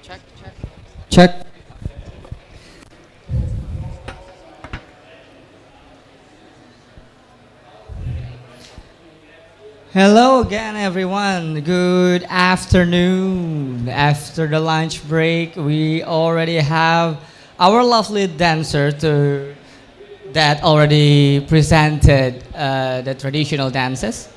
Check, check. Check. Hello again, everyone. Good afternoon. After the lunch break, we already have our lovely dancer that already presented the traditional dances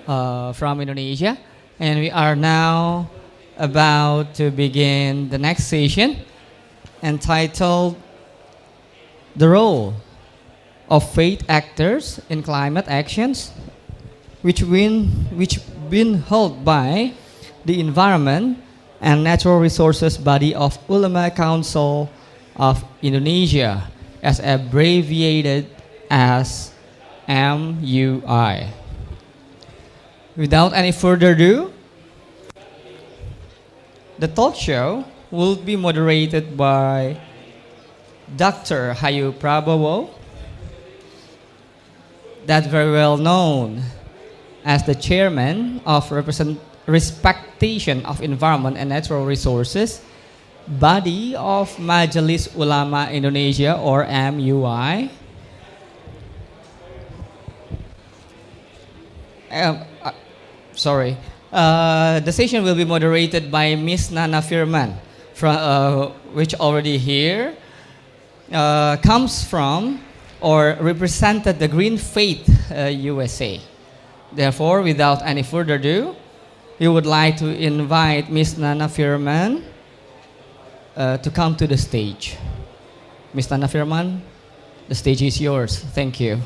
from Indonesia, and we are now about to begin the next session entitled "The Role of Faith Actors in Climate Actions," which been held by the Environment and Natural Resources Body of Ulama Council of Indonesia, as abbreviated as MUI. Without any further ado, the talk show will be moderated by Dr. Hayu Prabowo, that very well known as the chairman of Respectation of Environment and Natural Resources, body of Majelis Ulama Indonesia or MUI. Sorry. The session will be moderated by Miss Nana Firman, which already here comes from or represented the Green Faith USA. Therefore, without any further ado, we would like to invite Miss Nana Firman to come to the stage. Miss Nana Firman, the stage is yours. Thank you.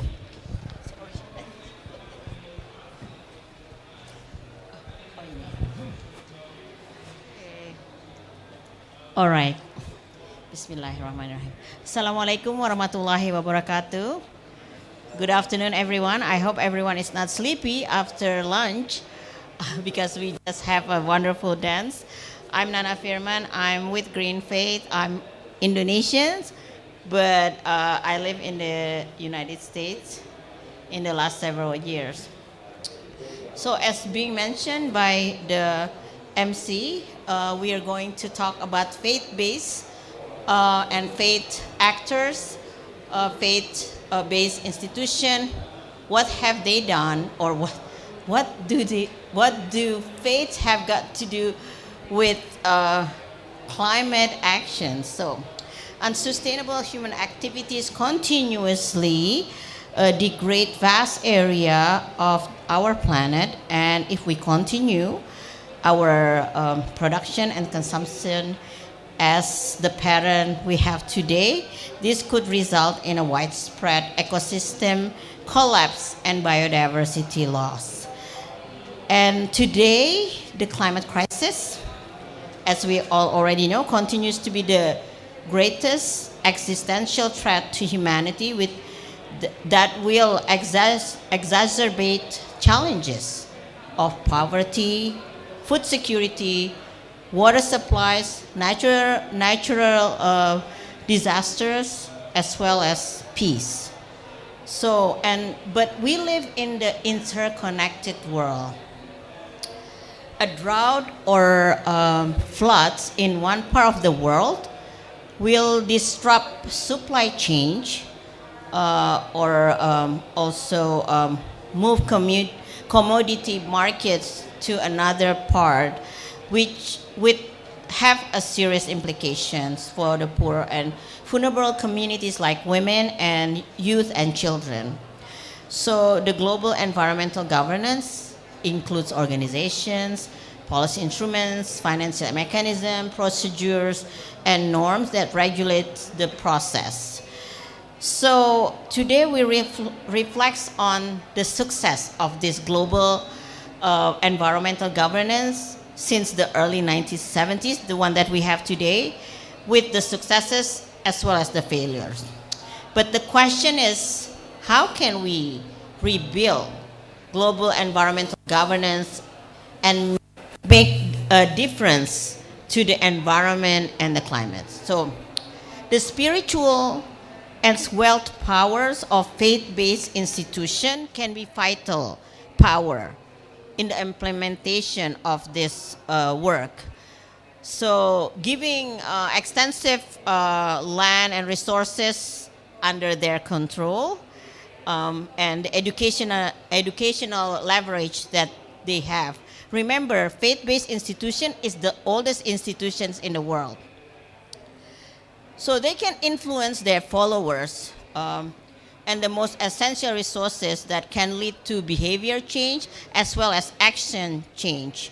All right. Bismillahirrahmanirrahim. Assalamualaikum warahmatullahi wabarakatuh. Good afternoon, everyone. I hope everyone is not sleepy after lunch because we just have a wonderful dance. I'm Nana Firman. I'm with Green Faith. I'm Indonesian, but I live in the United States in the last several years. So, as being mentioned by the MC, we are going to talk about faith-based and faith actors, faith-based institution. What have they done, or what do faiths have got to do with climate action? So, unsustainable human activities continuously degrade vast area of our planet, and if we continue our production and consumption as the pattern we have today, this could result in a widespread ecosystem collapse and biodiversity loss. And today, the climate crisis, as we all already know, continues to be the greatest existential threat to humanity that will exacerbate challenges of poverty, food security, water supplies, natural disasters, as well as peace. But we live in the interconnected world. A drought or floods in one part of the world will disrupt supply chain or also move commodity markets to another part, which would have a serious implications for the poor and vulnerable communities like women and youth and children. So the global environmental governance includes organizations, policy instruments, financial mechanisms, procedures, and norms that regulate the process. So today we reflect on the success of this global environmental governance since the early 1970s, the one that we have today, with the successes as well as the failures. But the question is, how can we rebuild global environmental governance and make a difference to the environment and the climate? So the spiritual and wealth powers of faith-based institutions can be vital power in the implementation of this work. So giving extensive land and resources under their control and the educational leverage that they have. Remember, faith-based institution is the oldest institutions in the world. So they can influence their followers and the most essential resources that can lead to behavior change as well as action change.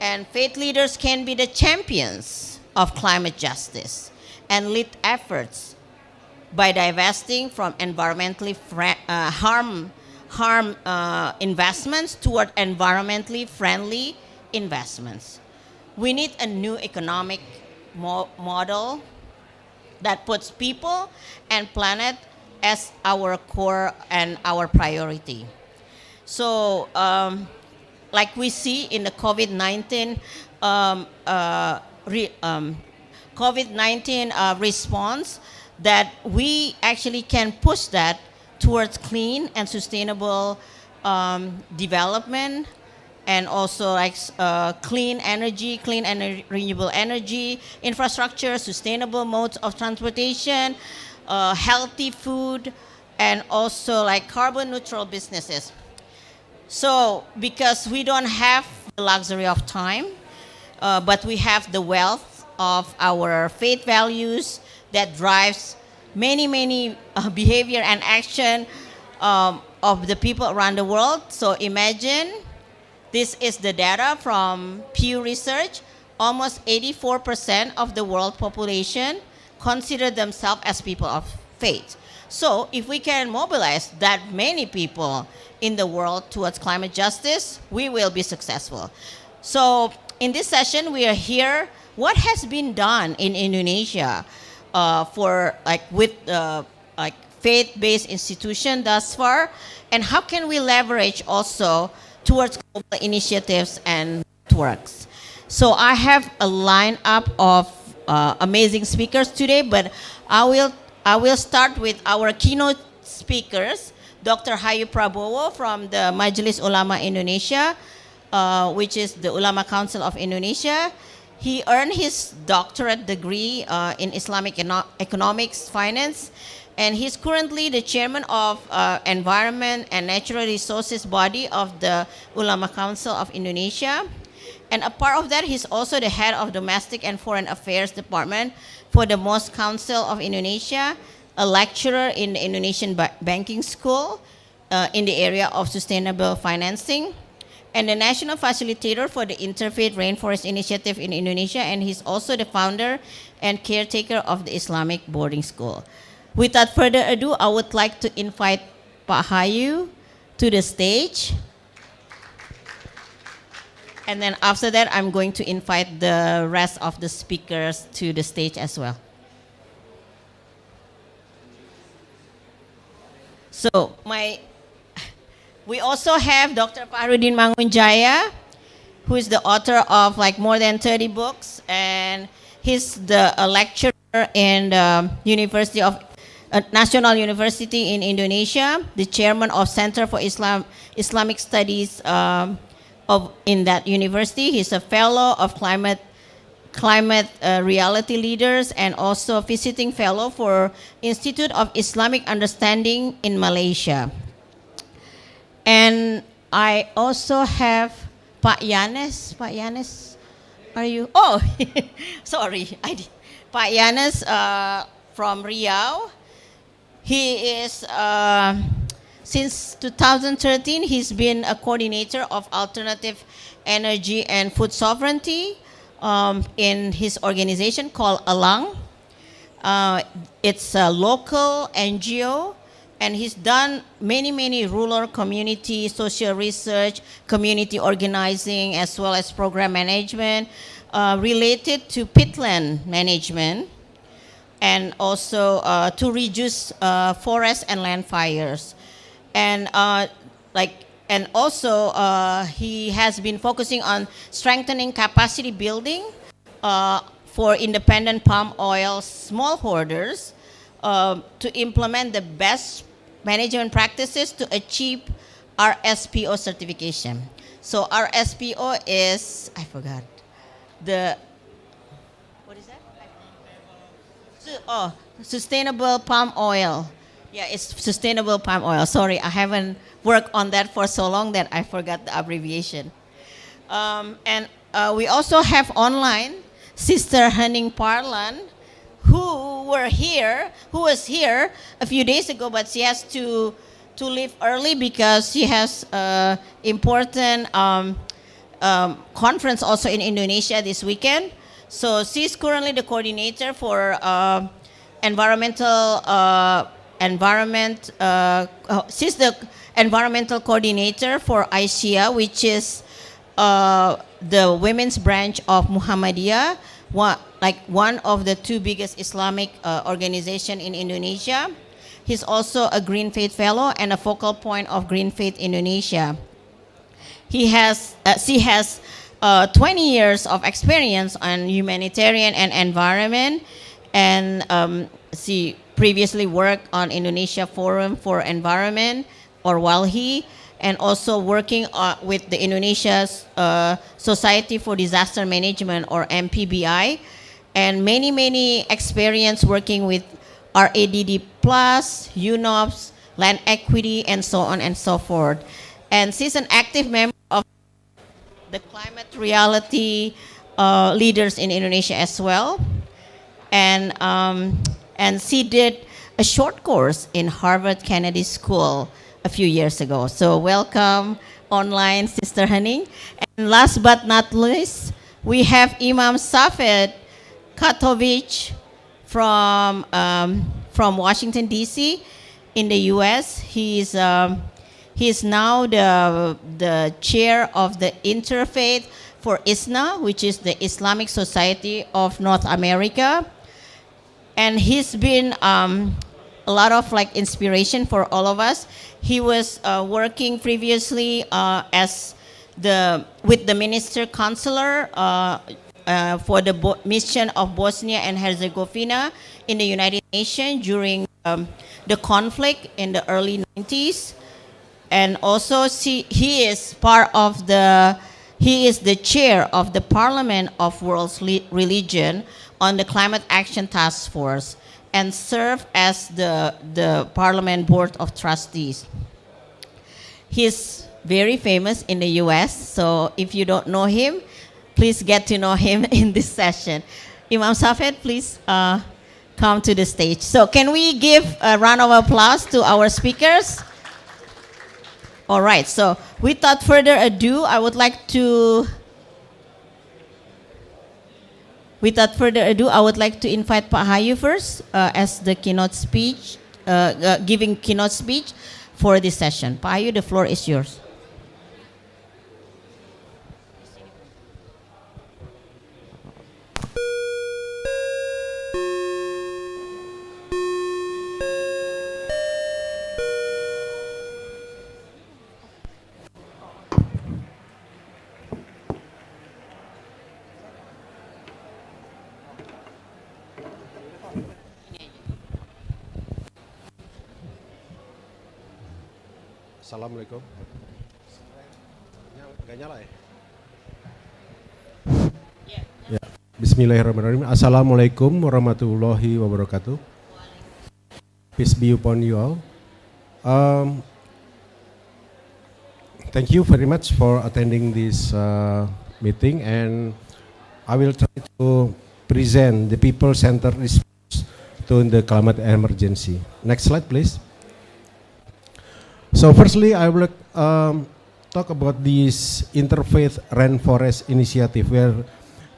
And faith leaders can be the champions of climate justice and lead efforts by divesting from environmentally harm investments toward environmentally friendly investments. We need a new economic model that puts people and planet as our core and our priority. So, like we see in the COVID-19 response, that we actually can push that towards clean and sustainable development, and also like clean energy, renewable energy, infrastructure, sustainable modes of transportation, healthy food, and also like carbon neutral businesses. So because we don't have the luxury of time, but we have the wealth of our faith values that drives many behavior and action of the people around the world. So imagine This is the data from Pew Research. Almost 84% of the world population consider themselves as people of faith. So if we can mobilize that many people in the world towards climate justice, we will be successful. So in this session, we are here. What has been done in Indonesia for with faith-based institution thus far, and how can we leverage also towards global initiatives and networks? So I have a lineup of amazing speakers today, but I will start with our keynote speakers, Dr. Hayu Prabowo from the Majelis Ulama Indonesia, which is the Ulama Council of Indonesia. He earned his doctorate degree in Islamic economics finance, and he's currently the chairman of Environment and Natural Resources body of the Ulama Council of Indonesia. And a part of that, he's also the head of Domestic and Foreign Affairs Department for the Mosque Council of Indonesia, a lecturer in the Indonesian Banking School in the area of sustainable financing, and the national facilitator for the Interfaith Rainforest Initiative in Indonesia, and he's also the founder and caretaker of the Islamic Boarding School. Without further ado, I would like to invite Pak Hayu to the stage. And then after that, I'm going to invite the rest of the speakers to the stage as well. So we also have Dr. Pahrudin Mangunjaya, who is the author of more than 30 books, and he's a lecturer in the National University in Indonesia, the chairman of Center for Islamic Studies in that university. He's a fellow of climate reality leaders, and also a visiting fellow for Institute of Islamic Understanding in Malaysia. And I also have Pak Yanes. Pak Yanes, are you? Oh, sorry. Pak Yanes from Riau. He is, since 2013, he's been a coordinator of alternative energy and food sovereignty in his organization called Alang. It's a local NGO, and he's done many rural community social research, community organizing, as well as program management related to peatland management, and also to reduce forest and land fires. And also he has been focusing on strengthening capacity building for independent palm oil smallholders to implement the best management practices to achieve RSPO certification. So RSPO is, I forgot, what is that? Sustainable palm oil. Yeah, it's sustainable palm oil. Sorry, I haven't worked on that for so long that I forgot the abbreviation. And we also have online Sister Hening Parlan, who was here a few days ago, but she has to leave early because she has important conference also in Indonesia this weekend. So she's currently the coordinator for she's the environmental coordinator for ISIA, which is the women's branch of Muhammadiyah, one of the two biggest Islamic organization in Indonesia. He's also a Green Faith Fellow and a focal point of Green Faith Indonesia. She has 20 years of experience on humanitarian and environment, and she previously worked on Indonesia Forum for Environment, or WALHI, and also working with the Indonesia Society for Disaster Management, or MPBI, and many experience working with RADD+, UNOPS, land equity, and so on and so forth. And she's an active member of the climate reality leaders in Indonesia as well. And she did a short course in Harvard Kennedy School a few years ago. So welcome online, Sister Henning. And last but not least, we have Imam Safed Katovich from Washington, D.C. in the U.S. He's now the chair of the Interfaith for ISNA, which is the Islamic Society of North America. And he's been a lot of like inspiration for all of us. He was working previously with the minister counselor for the mission of Bosnia and Herzegovina in the United Nations during the conflict in the early 90s. And also he is the chair of the Parliament of World Religion on the Climate Action Task Force and serve as the Parliament Board of Trustees. He's very famous in the US, so if you don't know him, please get to know him in this session. Imam Safed, please come to the stage. So can we give a round of applause to our speakers? All right, so without further ado, I would like to invite Pak Hayu first as the keynote speech, giving keynote speech for this session. Pak Hayu, the floor is yours. Assalamualaikum. Nggak nyala ya? Ya. Bismillahirrahmanirrahim. Assalamualaikum warahmatullahi wabarakatuh. Peace be upon you all. Thank you very much for attending this meeting, and I will try to present the people-centered response to the climate emergency. Next slide, please. So firstly, I will talk about this Interfaith Rainforest Initiative, where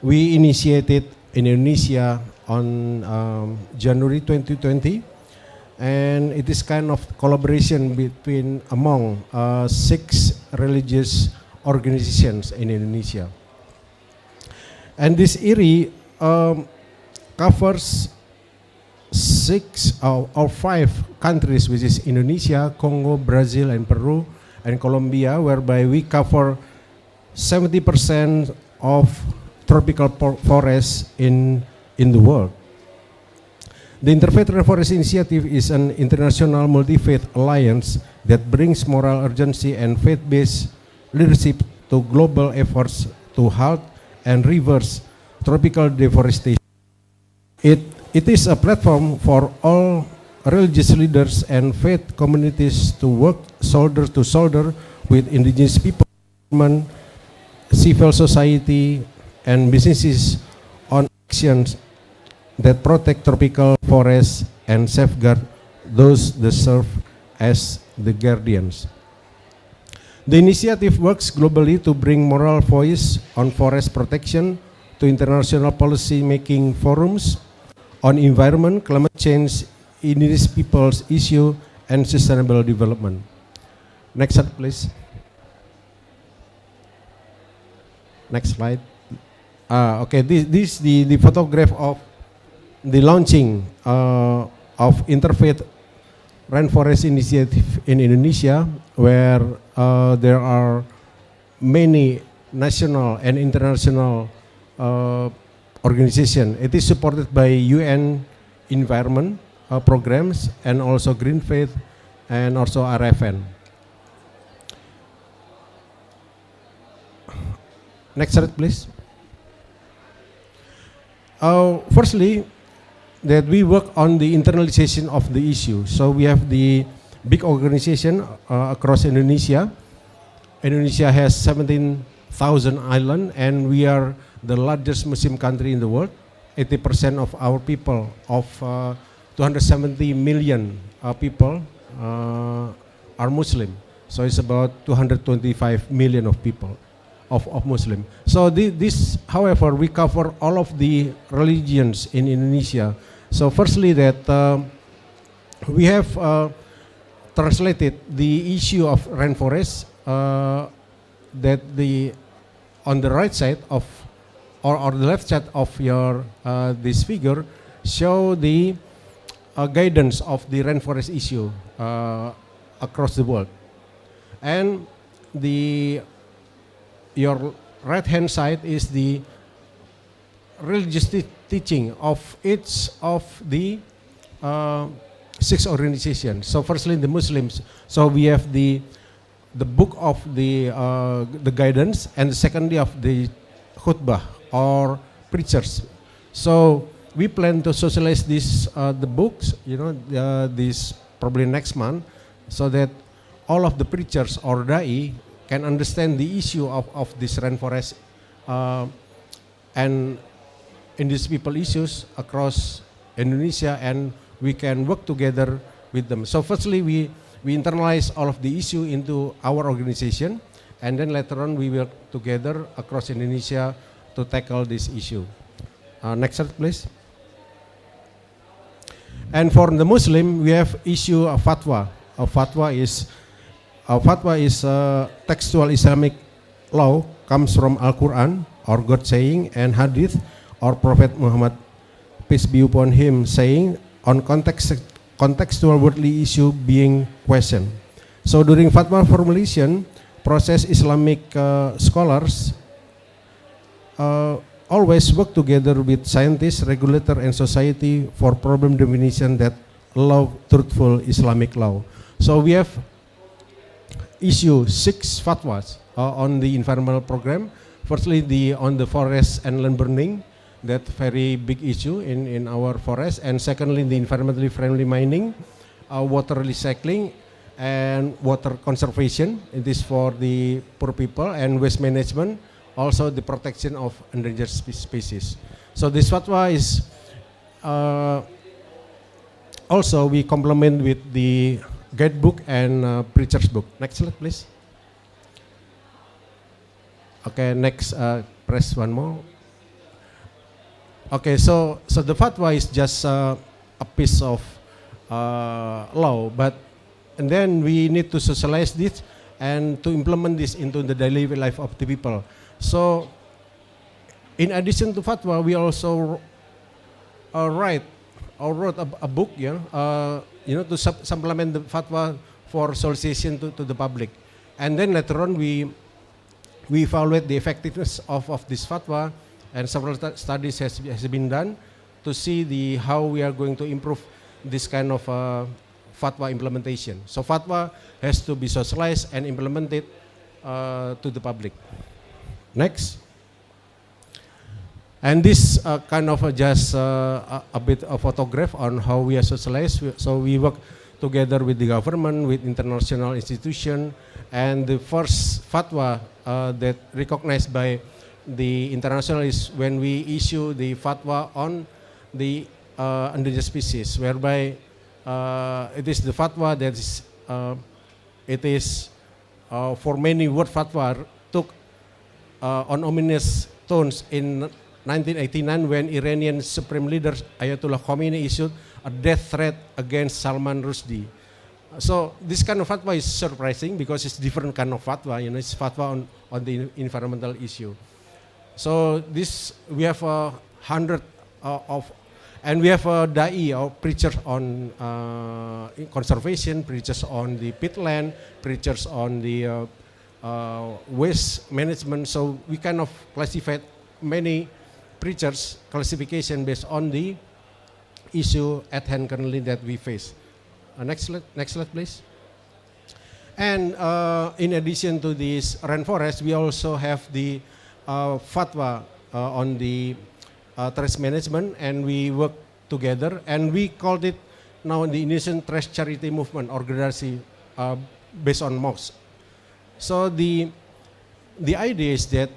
we initiated in Indonesia on January 2020, and it is kind of collaboration among 6 religious organizations in Indonesia. And this area covers 6 or 5 countries, which is Indonesia, Congo, Brazil, and Peru, and Colombia, whereby we cover 70% of tropical forests in the world. The Interfaith Rainforest Initiative is an international multi-faith alliance that brings moral urgency and faith-based leadership to global efforts to halt and reverse tropical deforestation. It is a platform for all religious leaders and faith communities to work shoulder to shoulder with indigenous people, civil society, and businesses on actions that protect tropical forests and safeguard those that serve as the guardians. The initiative works globally to bring moral voice on forest protection to international policy-making forums on environment, climate change, indigenous peoples issue, and sustainable development. Next slide, please. Next slide. Okay, this is the photograph of the launching of Interfaith Rainforest Initiative in Indonesia, where there are many national and international organization. It is supported by UN environment programs and also Green Faith and also RFN. Next slide, please. Firstly, that we work on the internalization of the issue. So we have the big organization across Indonesia. Indonesia has 17,000 islands, and we are the largest Muslim country in the world. 80% of our people, of 270 million people, are Muslim. So it's about 225 million of people, of Muslim. So this, however, we cover all of the religions in Indonesia. So firstly that we have translated the issue of rainforest that on the right side of or the left side of your this figure show the guidance of the rainforest issue across the world, and your right hand side is the religious teaching of each of the 6 organizations. So firstly the Muslims, so we have the book of the guidance, and secondly of the khutbah or preachers. So we plan to socialize this the books, this probably next month, so that all of the preachers or da'i can understand the issue of this rainforest and indigenous people issues across Indonesia, and we can work together with them. So firstly we internalize all of the issue into our organization, and then later on we work together across Indonesia to tackle this issue. Next slide, please. And for the Muslim, we have issue of fatwa. A fatwa is textual Islamic law, comes from Al-Quran or God saying, and Hadith or Prophet Muhammad, peace be upon him, saying on contextual worldly issue being questioned. So during fatwa formulation process, Islamic scholars always work together with scientists, regulator, and society for problem definition that allow truthful Islamic law. So we have issue 6 fatwas on the environmental program. Firstly, on the forest and land burning, that very big issue in our forest, and secondly, the environmentally friendly mining, water recycling, and water conservation. It is for the poor people, and waste management, also the protection of endangered species. So this fatwa is also we complement with the guidebook and preacher's book. Next slide, please. Okay, next, press one more. Okay, so the fatwa is just a piece of law, and then we need to socialize this and to implement this into the daily life of the people. So, in addition to fatwa, we also wrote a book, to supplement the fatwa for solicitation to the public, and then later on we evaluate the effectiveness of this fatwa, and several studies has been done to see how we are going to improve this kind of fatwa implementation. So fatwa has to be socialized and implemented to the public. Next. And this kind of just a bit of photograph on how we are socialized. So we work together with the government, with international institution, and the first fatwa that recognized by the international is when we issue the fatwa on the endangered species, whereby it is the fatwa that is for many word fatwa took on ominous tones in 1989 when Iranian Supreme Leader Ayatollah Khomeini issued a death threat against Salman Rushdie. So this kind of fatwa is surprising because it's different kind of fatwa. It's fatwa on the environmental issue. So this we have 100 and we have a da'i or preachers on conservation, preachers on the peatland, preachers on the waste management. So we kind of classified many preachers classification based on the issue at hand currently that we face. Next slide, please. And in addition to this rainforest, we also have the fatwa on the trash management, and we work together, and we called it now the Indonesian Trash Charity Movement organization based on mosques. So the idea is that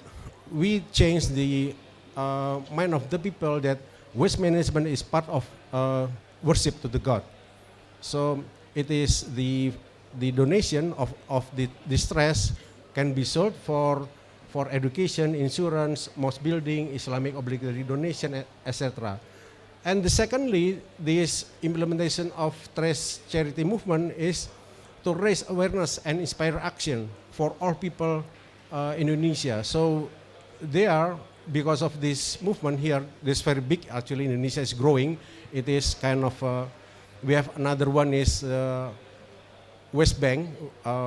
we change the mind of the people that waste management is part of worship to the God. So it is the the donation of the stress can be sold for education, insurance, mosque building, Islamic obligatory donation, etc. And secondly, this implementation of Trace Charity Movement is to raise awareness and inspire action for all people Indonesia. So they are, because of this movement here, this very big, actually Indonesia is growing. It is kind of, we have another one is West Bank,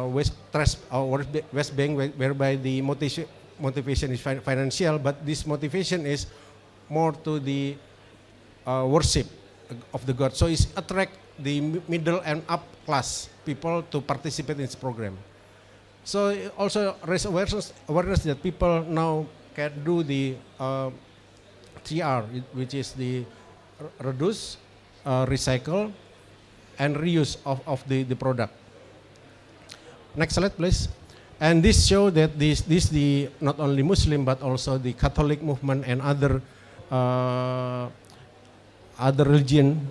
West Bank, whereby the motivation is financial, but this motivation is more to the worship of the God. So it's attract the middle and up class people to participate in this program. So it also raise awareness that people now can do the 3R, which is the reduce, recycle, and reuse of the product. Next slide, please. And this show that this the not only Muslim but also the Catholic movement and other religion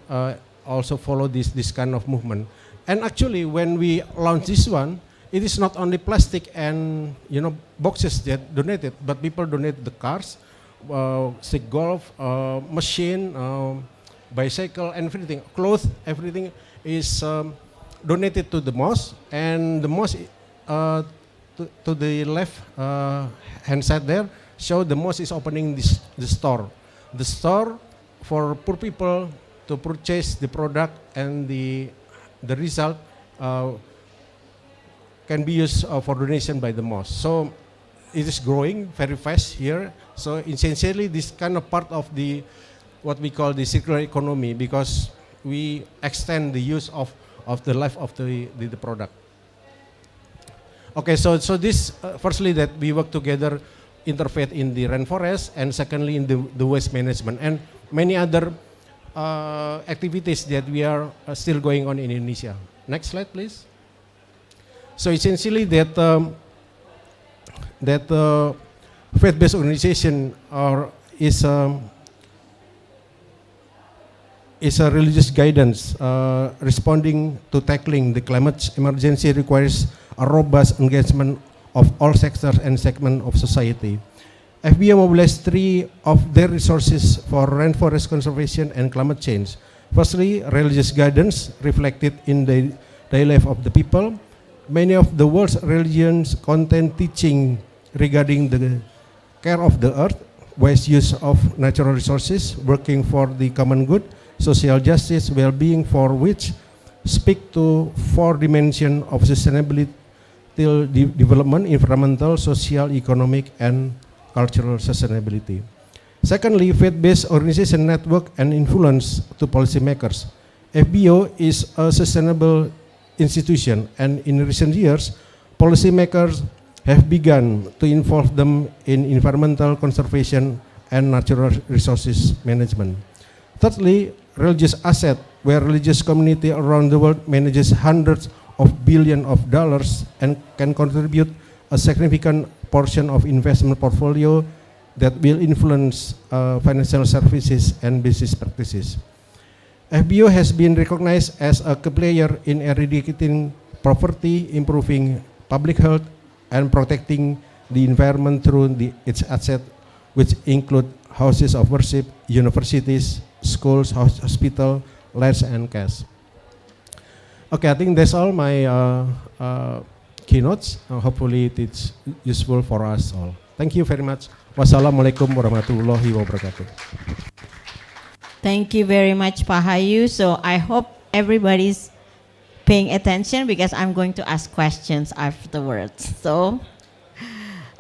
also follow this kind of movement. And actually, when we launch this one, it is not only plastic and boxes that donated, but people donate the cars, stick golf, machine, bicycle, everything, clothes, everything is donated to the mosque. And the mosque to the left hand side there show the mosque is opening the store. The store for poor people to purchase the product, and the result can be used for donation by the mosque. So it is growing very fast here. So essentially this kind of part of the what we call the circular economy, because we extend the use of the life of the product. Okay, so this firstly that we work together, interfaith in the rainforest, and secondly in the waste management, and many other activities that we are still going on in Indonesia. Next slide, please. So essentially that faith-based organization is a religious guidance responding to tackling the climate emergency requires a robust engagement of all sectors and segments of society. FBO mobilized 3 of their resources for rainforest conservation and climate change. Firstly, religious guidance reflected in the daily life of the people. Many of the world's religions contain teaching regarding the care of the earth, wise use of natural resources, working for the common good, social justice, well-being, for which speak to 4 dimensions of sustainability development: environmental, social, economic, and cultural sustainability. Secondly, faith-based organization network and influence to policymakers. FBO is a sustainable institution, and in recent years, policymakers have begun to involve them in environmental conservation and natural resources management. Thirdly, religious asset, where religious community around the world manages hundreds of billions of dollars and can contribute a significant portion of investment portfolio that will influence financial services and business practices. FBO has been recognized as a key player in eradicating poverty, improving public health, and protecting the environment through its assets, which include houses of worship, universities, schools, hospital, lands, and cash. Okay, I think that's all my keynotes. Hopefully it's useful for us all. Thank you very much. Wassalamualaikum warahmatullahi wabarakatuh. Thank you very much, Pak Hayu. So I hope everybody's paying attention because I'm going to ask questions afterwards. So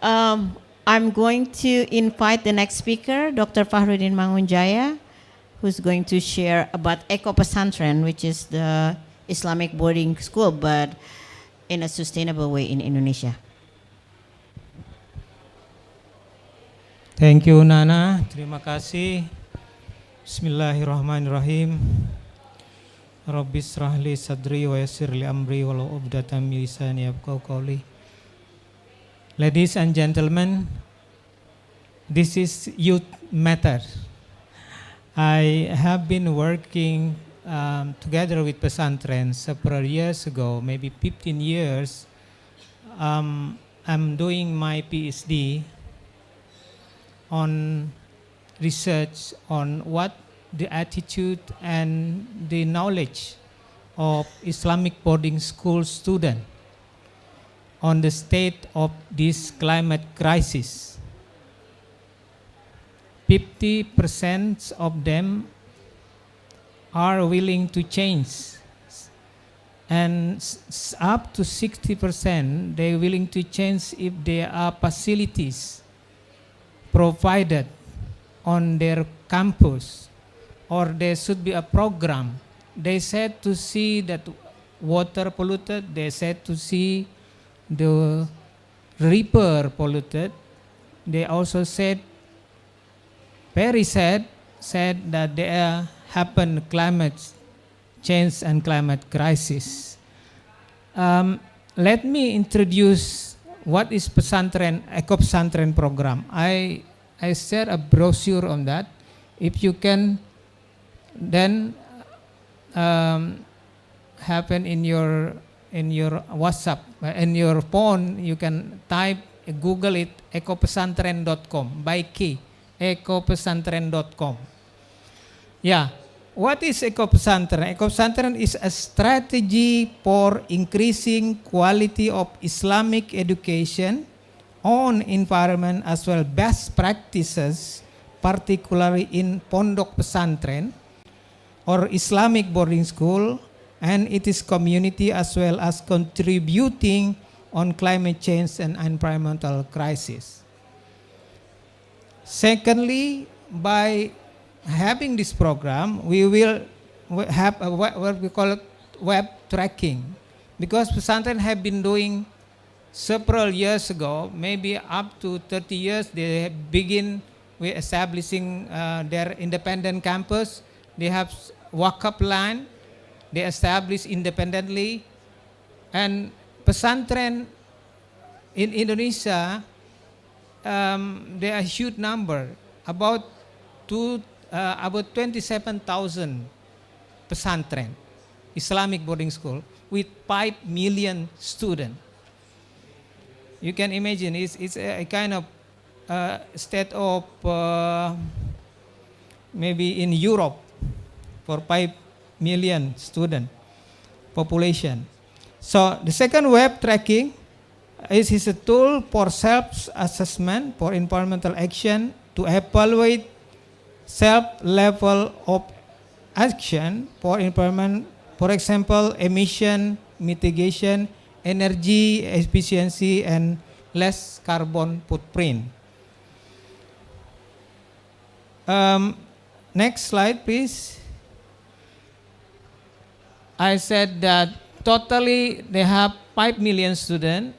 I'm going to invite the next speaker, Dr. Fahrudin Mangunjaya, who's going to share about Eco Pesantren, which is the Islamic boarding school, but in a sustainable way in Indonesia. Thank you, Nana. Terima kasih. Bismillahirrahmanirrahim. Rabbis rahli sadri wa yassir li amri wa lau ubdatam min lisani yafqahu qawli. Ladies and gentlemen, this is youth matter. I have been working together with pesantren several years ago, maybe 15 years, I'm doing my PhD on research on what the attitude and the knowledge of Islamic boarding school students on the state of this climate crisis. 50% of them are willing to change, and up to 60% they're willing to change if there are facilities provided on their campus, or there should be a program. They said to see that water polluted, they said to see the river polluted. They also said, very sad, said that there happen climate change and climate crisis. Let me introduce what is pesantren, eco-pesantren program. I share a brochure on that. If you can then happen in your WhatsApp, in your phone, you can type, Google it, ecopesantren.com by key, ecopesantren.com. Yeah. What is eco-pesantren? Eco-pesantren is a strategy for increasing quality of Islamic education on environment as well best practices, particularly in pondok pesantren or Islamic boarding school, and it is community as well as contributing on climate change and environmental crisis. Secondly, by having this program, we will have what we call web tracking, because pesantren have been doing several years ago, maybe up to 30 years, they begin with establishing their independent campus. They have wakaf land, they establish independently, and pesantren in Indonesia, there are a huge number, about 27,000 pesantren, Islamic boarding school, with 5 million students. You can imagine it's a kind of state of maybe in Europe for 5 million student population. So the second web tracking is a tool for self-assessment for environmental action to evaluate self-level of action for environment, for example, emission mitigation, energy efficiency, and less carbon footprint. Next slide, please. I said that totally they have 5 million students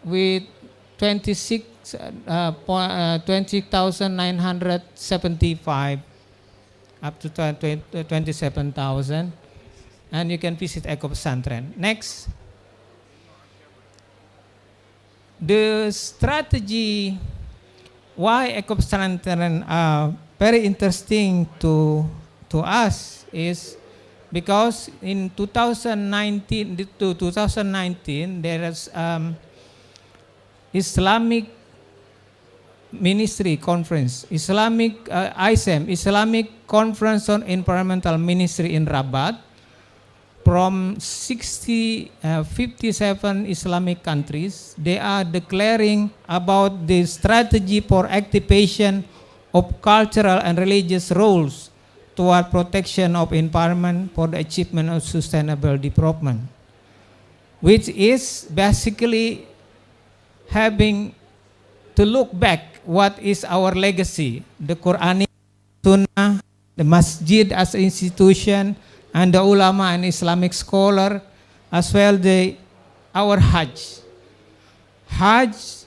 with 20,975 up to 27,000, and you can visit eco-pesantren. Next. The strategy why eco-pesantren are very interesting to us is because in 2019 there is Islamic Ministry Conference, ISEM, Islamic Conference on Environmental Ministry in Rabat, from 57 Islamic countries. They are declaring about the strategy for activation of cultural and religious roles toward protection of environment for the achievement of sustainable development, which is basically having to look back what is our legacy, the Quranic Sunnah, the Masjid as an institution, and the ulama and Islamic scholar, as well our Hajj. Hajj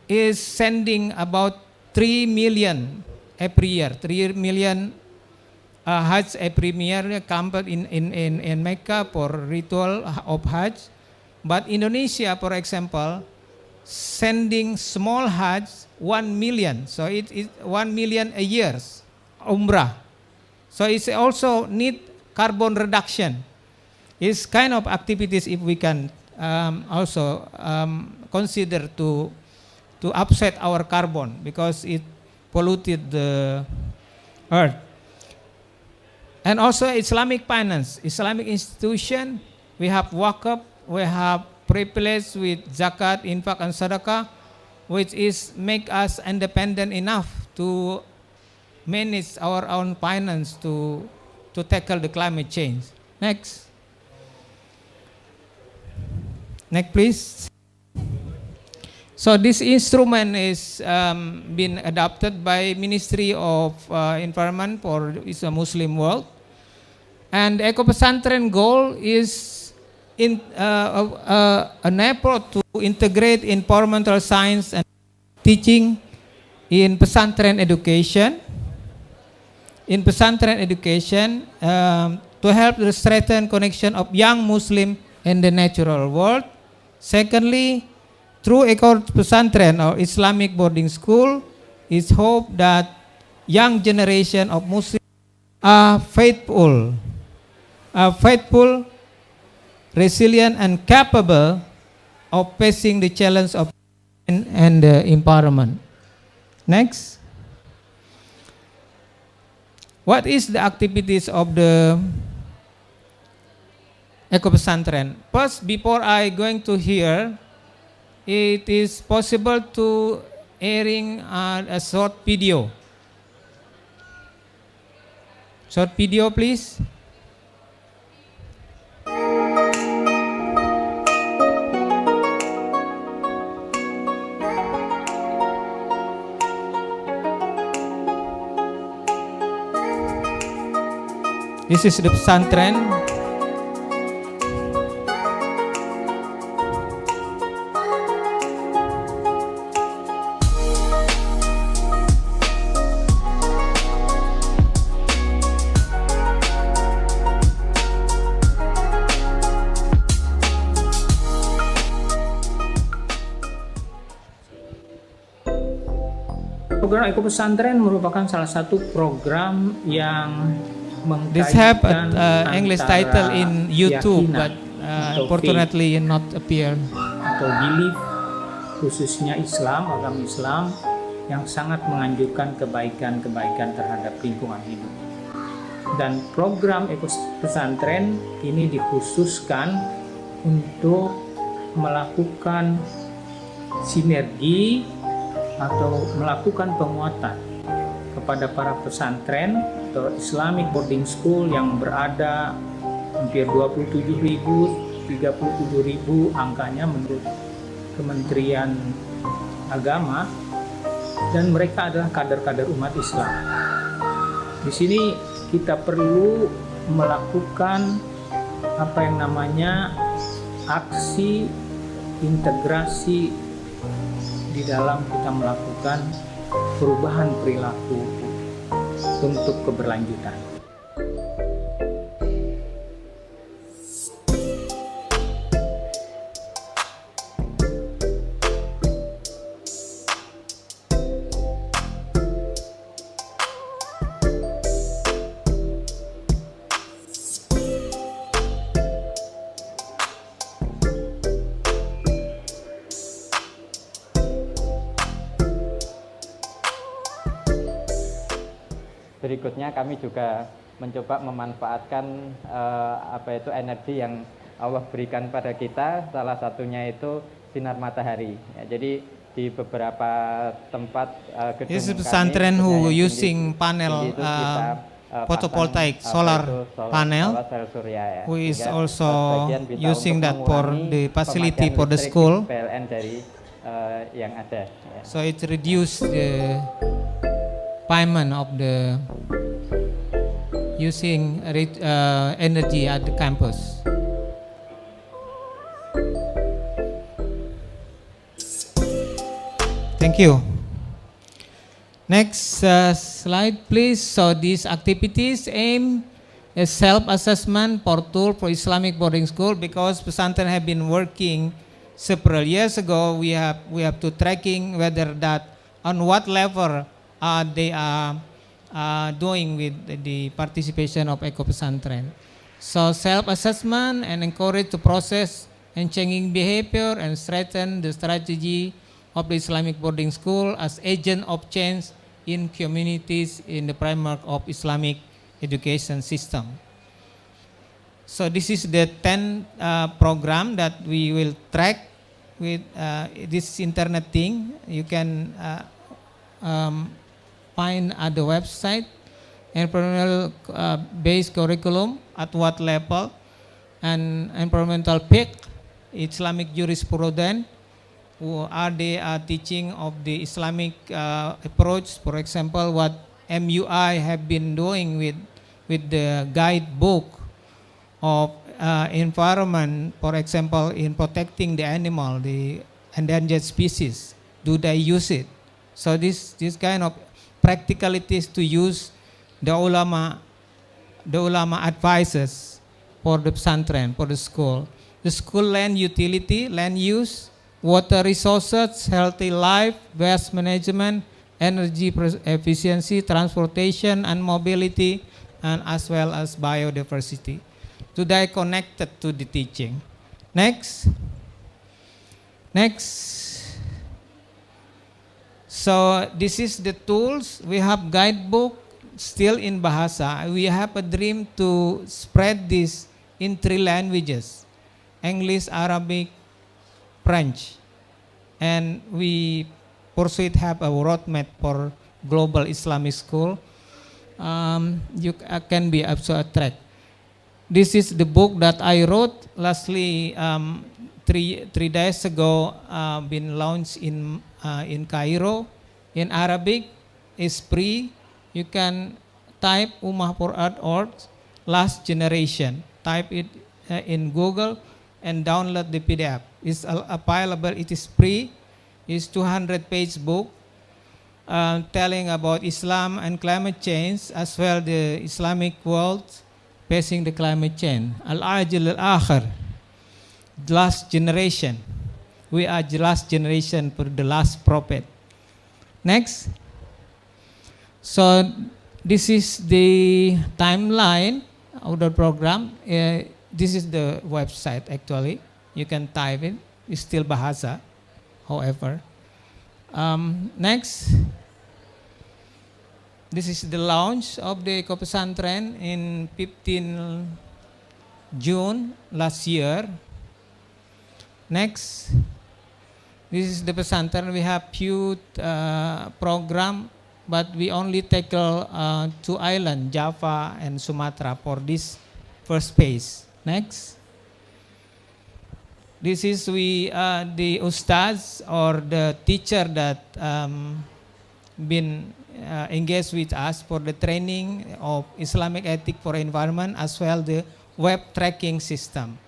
is sending about 3 million every year. 3 million Hajj every year come in Mecca for ritual of Hajj. But Indonesia, for example, sending small Hajj 1 million. So it's 1 million a year, Umrah. So it's also need carbon reduction. It's kind of activities if we can also consider to offset our carbon because it polluted the earth. And also Islamic finance, Islamic institution, we have wakaf, we have privilege with zakat, infak, and sadaqah, which is make us independent enough to manage our own finance to tackle the climate change. Next. Next, please. So this instrument is been adopted by Ministry of Environment for is a Muslim world, and Eco Pesantren goal is an effort to integrate environmental science and teaching in pesantren education. In pesantren education, to help the strengthen connection of young Muslim in the natural world. Secondly, through Eco Pesantren or Islamic boarding school, it's hope that young generation of Muslims are faithful, resilient, and capable of facing the challenge of and the environment. Next. What is the activities of the Eco Pesantren? First, before I going to hear, it is possible to airing a short video. Short video, please. This is the pesantren. Program Eco Pesantren merupakan salah satu program yang This have mengkaitkan an English title antara in YouTube, but atau unfortunately not appear. atau belief, khususnya Islam, agama Islam yang sangat menganjurkan kebaikan-kebaikan terhadap lingkungan hidup. Dan program Eco Pesantren ini dikhususkan untuk melakukan sinergi atau melakukan penguatan kepada para pesantren atau Islamic boarding school yang berada hampir 27.000, 37.000 angkanya menurut Kementerian Agama, dan mereka adalah kader-kader umat Islam. Di sini kita perlu melakukan apa yang namanya aksi integrasi di dalam kita melakukan perubahan perilaku untuk keberlanjutan. Berikutnya kami juga mencoba memanfaatkan energi yang Allah berikan pada kita. Salah satunya itu sinar matahari. Ya, jadi di beberapa tempat gedung This is kami, pesantren who khususnya yang using panel tinggi itu kita, photovoltaic pasang, solar panel panel, surya, ya. who is Sehingga, also sebagian bisa using untuk that for mengurangi the facility pemakaian for the listrik school. PLN dari yang ada. Ya. So it reduce the payment of the using energy at the campus. Thank you. Next slide, please. So these activities aim at self-assessment for tool for Islamic boarding school, because pesantren have been working several years ago. We have to tracking whether that on what level they are doing with the participation of Eco Pesantren. So self-assessment and encourage to process and changing behavior and strengthen the strategy of the Islamic boarding school as agent of change in communities in the framework of Islamic education system. So this is the 10 program that we will track with this internet thing. You can find at the website environmental based curriculum at what level, and environmental peak, Islamic jurisprudence, who are they teaching of the Islamic approach. For example, what MUI have been doing with the guidebook of environment, for example, in protecting the animal, the endangered species. Do they use it? So this kind of practicalities to use the ulama advices for the pesantren, for the school. The school land utility, land use, water resources, healthy life, waste management, energy efficiency, transportation and mobility, and as well as biodiversity. Today connected to the teaching. Next. So this is the tools. We have guidebook still in Bahasa. We have a dream to spread this in 3 languages: English, Arabic, French. And we pursue have a roadmap for global Islamic school. You can be also attract. This is the book that I wrote lastly 3 days ago, been launched in Cairo in Arabic. Is free. You can type ummah4art.org last generation. Type it in Google and download the PDF. It's available. It is free. It's 200-page book telling about Islam and climate change, as well the Islamic world facing the climate change. Al-Ajil al-Akhir, last generation. We are the last generation for the last prophet. Next. So this is the timeline of the program. This is the website actually. You can type it. It's still Bahasa, however. Next. This is the launch of the Eco Pesantren in 15 June last year. Next. This is the pesantren. We have few program, but we only tackle 2 islands, Java and Sumatra, for this first phase. Next. This is the ustads or the teacher that been engaged with us for the training of Islamic ethic for environment, as well the web tracking system.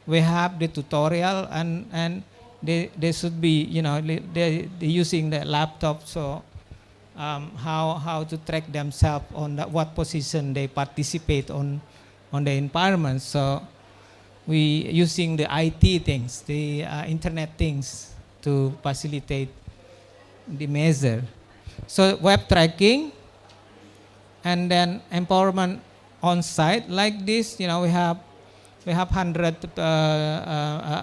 We have the tutorial and they should be, they using the laptop, so how to track themselves on what position they participate on the environment. So we using the IT things, the internet things to facilitate the measure. So web tracking, and then empowerment on site like this. We have 100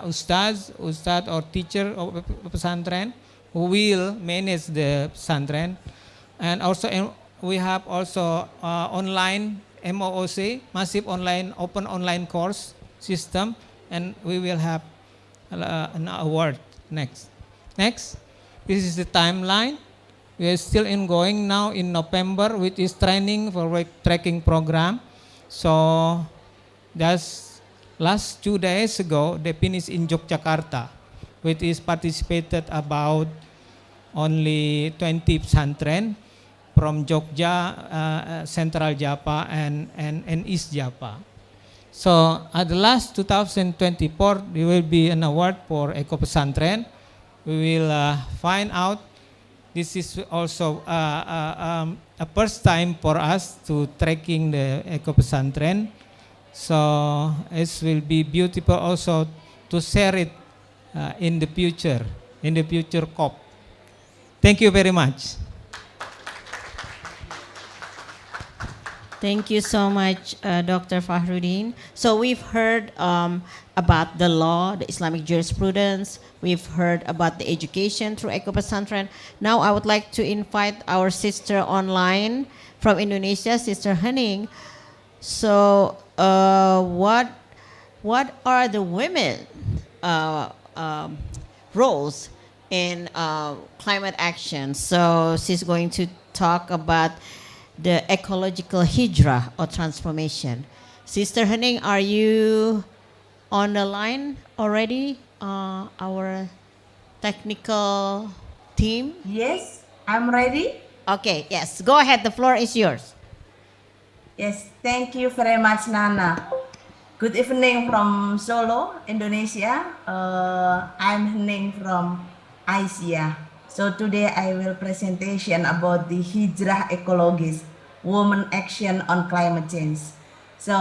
ustad or teacher of pesantren who will manage the pesantren, and also we have also online MOOC, massive online open online course system, and we will have an award next. This is the timeline. We are still ongoing now in November, which is training for web tracking program. So that's last 2 days ago, they finished in Yogyakarta, which is participated about only 20 pesantren from Jogja, Central Java, and East Java. So at the last 2024, there will be an award for Eco Pesantren. We will find out. This is also a first time for us to tracking the Eco Pesantren. So it will be beautiful also to share it in the future COP. Thank you very much. Thank you so much, Dr. Fahruddin. So we've heard about the law, the Islamic jurisprudence. We've heard about the education through Eco Pesantren. Now I would like to invite our sister online from Indonesia, Sister Hening. So what are the women roles in climate action? So she's going to talk about the ecological hijrah or transformation. Sister Hening, are you on the line already? Our technical team? Yes, I'm ready. Okay, yes, go ahead. The floor is yours. Yes, thank you very much, Nana. Good evening from Solo, Indonesia. I'm Hening from Asia. So today I will presentation about the Hijrah Ecologis, Women Action on Climate Change. So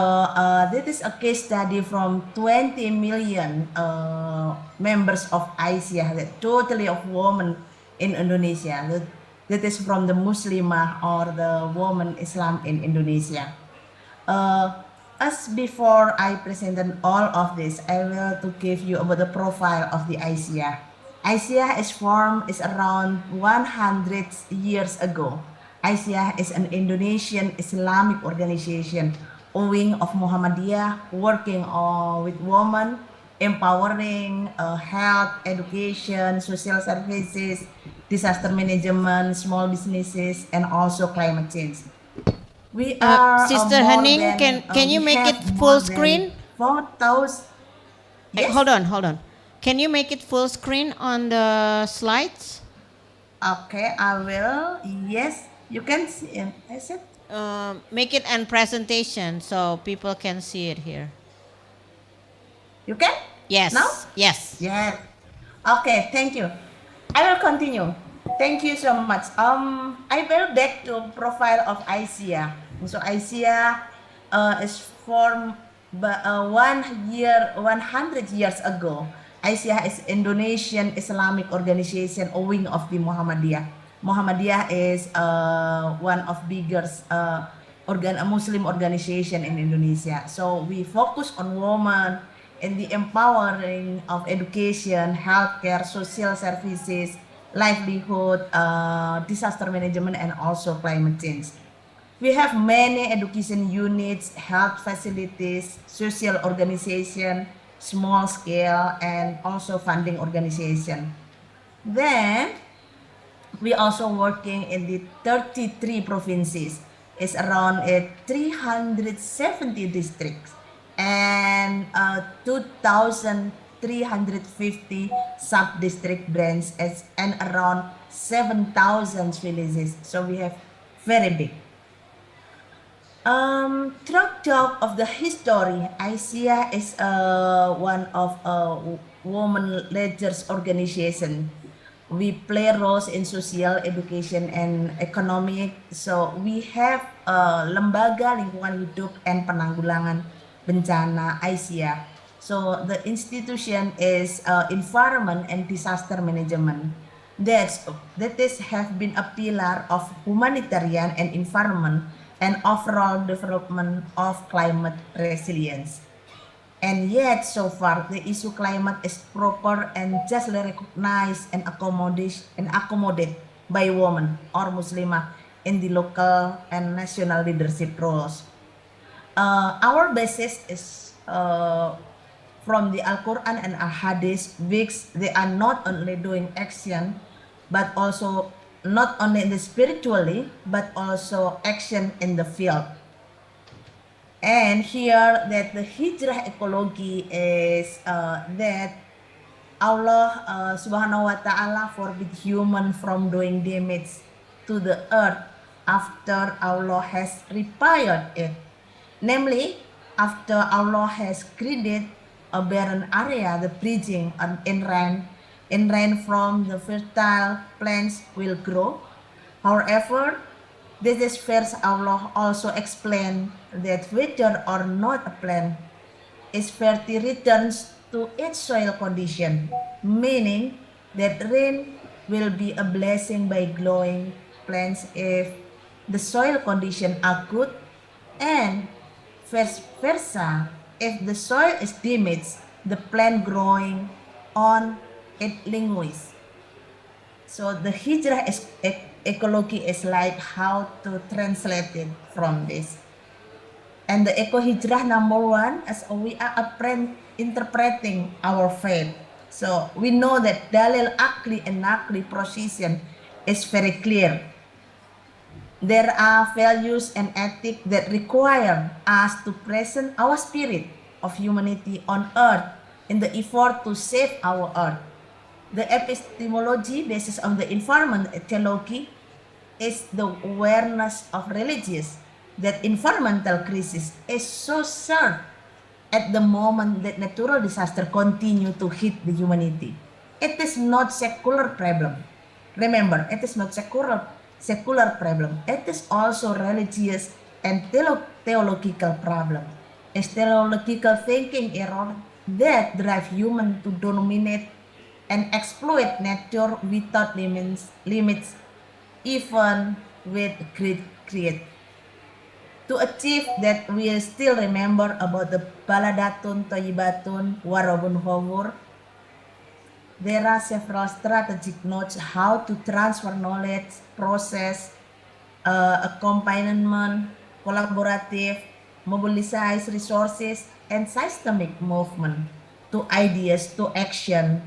this is a case study from 20 million members of Asia, totally of women in Indonesia. That is from the Muslimah or the woman Islam in Indonesia. As before I presented all of this, I will to give you about the profile of the Asia. Asia is formed is around 100 years ago. Asia is an Indonesian Islamic organization, a wing of Muhammadiyah, working with women, empowering health, education, social services, disaster management, small businesses, and also climate change. We are Sister more Hening, than, can you we make have it more full than screen? 4,000. Yes. Hold on. Can you make it full screen on the slides? Okay, I will. Yes, you can see it. Is it? Make it an presentation so people can see it here. You can? Yes. Now? Yes. Yes. Okay, thank you. I will continue. Thank you so much. I will back to profile of Asia. So Asia is formed 100 years ago. Asia is Indonesian Islamic organization, a wing of the Muhammadiyah. Muhammadiyah is one of biggest Muslim organization in Indonesia. So we focus on women and the empowering of education, healthcare, social services, livelihood, disaster management, and also climate change. We have many education units, health facilities, social organization, small scale, and also funding organization. Then we also working in the 33 provinces. It's around 370 districts and 2,350 sub-district branches and around 7,000 villages. So we have very big. Throughout of the history, Asia is one of women leaders organization. We play roles in social, education, and economic. So we have Lembaga Lingkungan Hidup and Penanggulangan Bencana Asia. So the institution is environment and disaster management. That have been a pillar of humanitarian and environment and overall development of climate resilience. And yet, so far, the issue climate is proper and justly recognized and accommodated by women or Muslimah in the local and national leadership roles. Our basis is from the Al-Quran and Al-Hadith, which they are not only doing action, but also not only in the spiritually, but also action in the field. And here that the hijrah ecology is that Allah subhanahu wa ta'ala forbid human from doing damage to the earth after Allah has repaired it. Namely, after Allah has created a barren area, the bridging in rain from the fertile plants will grow. However, this is first Allah also explained that whether or not a plant is fertile returns to its soil condition, meaning that rain will be a blessing by growing plants if the soil conditions are good, And vice versa, if the soil is damaged, the plant growing on it languishes. So the hijrah is, ecology is like how to translate it from this. And the eco hijrah number one, as we are interpreting our faith. So we know that dalil akli and nakli procession is very clear. There are values and ethics that require us to present our spirit of humanity on earth in the effort to save our earth. The epistemology basis of the environment theology is the awareness of religious that environmental crisis is so sharp at the moment that natural disaster continue to hit the humanity. It is not secular problem. Remember, it is not secular problem. It is also religious and theological problem. It's theological thinking error that drive human to dominate and exploit nature without limits even with great create. To achieve that, we still remember about the baladatun toyibatun warabun hovur. There are several strategic notes how to transfer knowledge, process, accompaniment, collaborative, mobilize resources, and systemic movement to ideas, to action,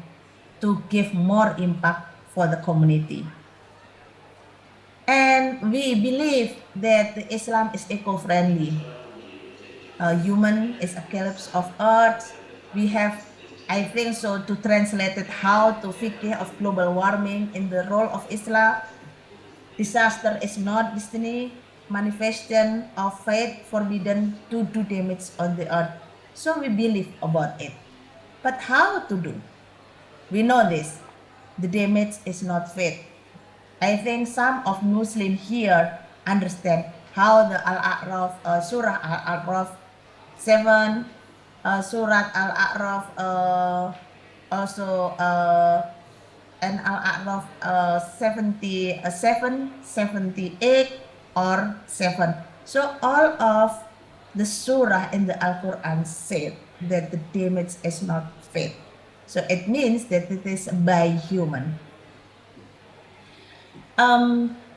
to give more impact for the community. And we believe that Islam is eco-friendly. Human is a collapse of earth. We have, I think so, to translate it how to fikih of global warming in the role of Islam. Disaster is not destiny, manifestation of fate forbidden to do damage on the earth. So we believe about it. But how to do? We know this. The damage is not fate. I think some of Muslim here understand how the Al-A'raf, Surah Al-A'raf 7, Surah Al-A'raf also and Al-A'raf 77, 78 or 7. So all of the surah in the Al-Quran said that the damage is not fate. So it means that it is by human.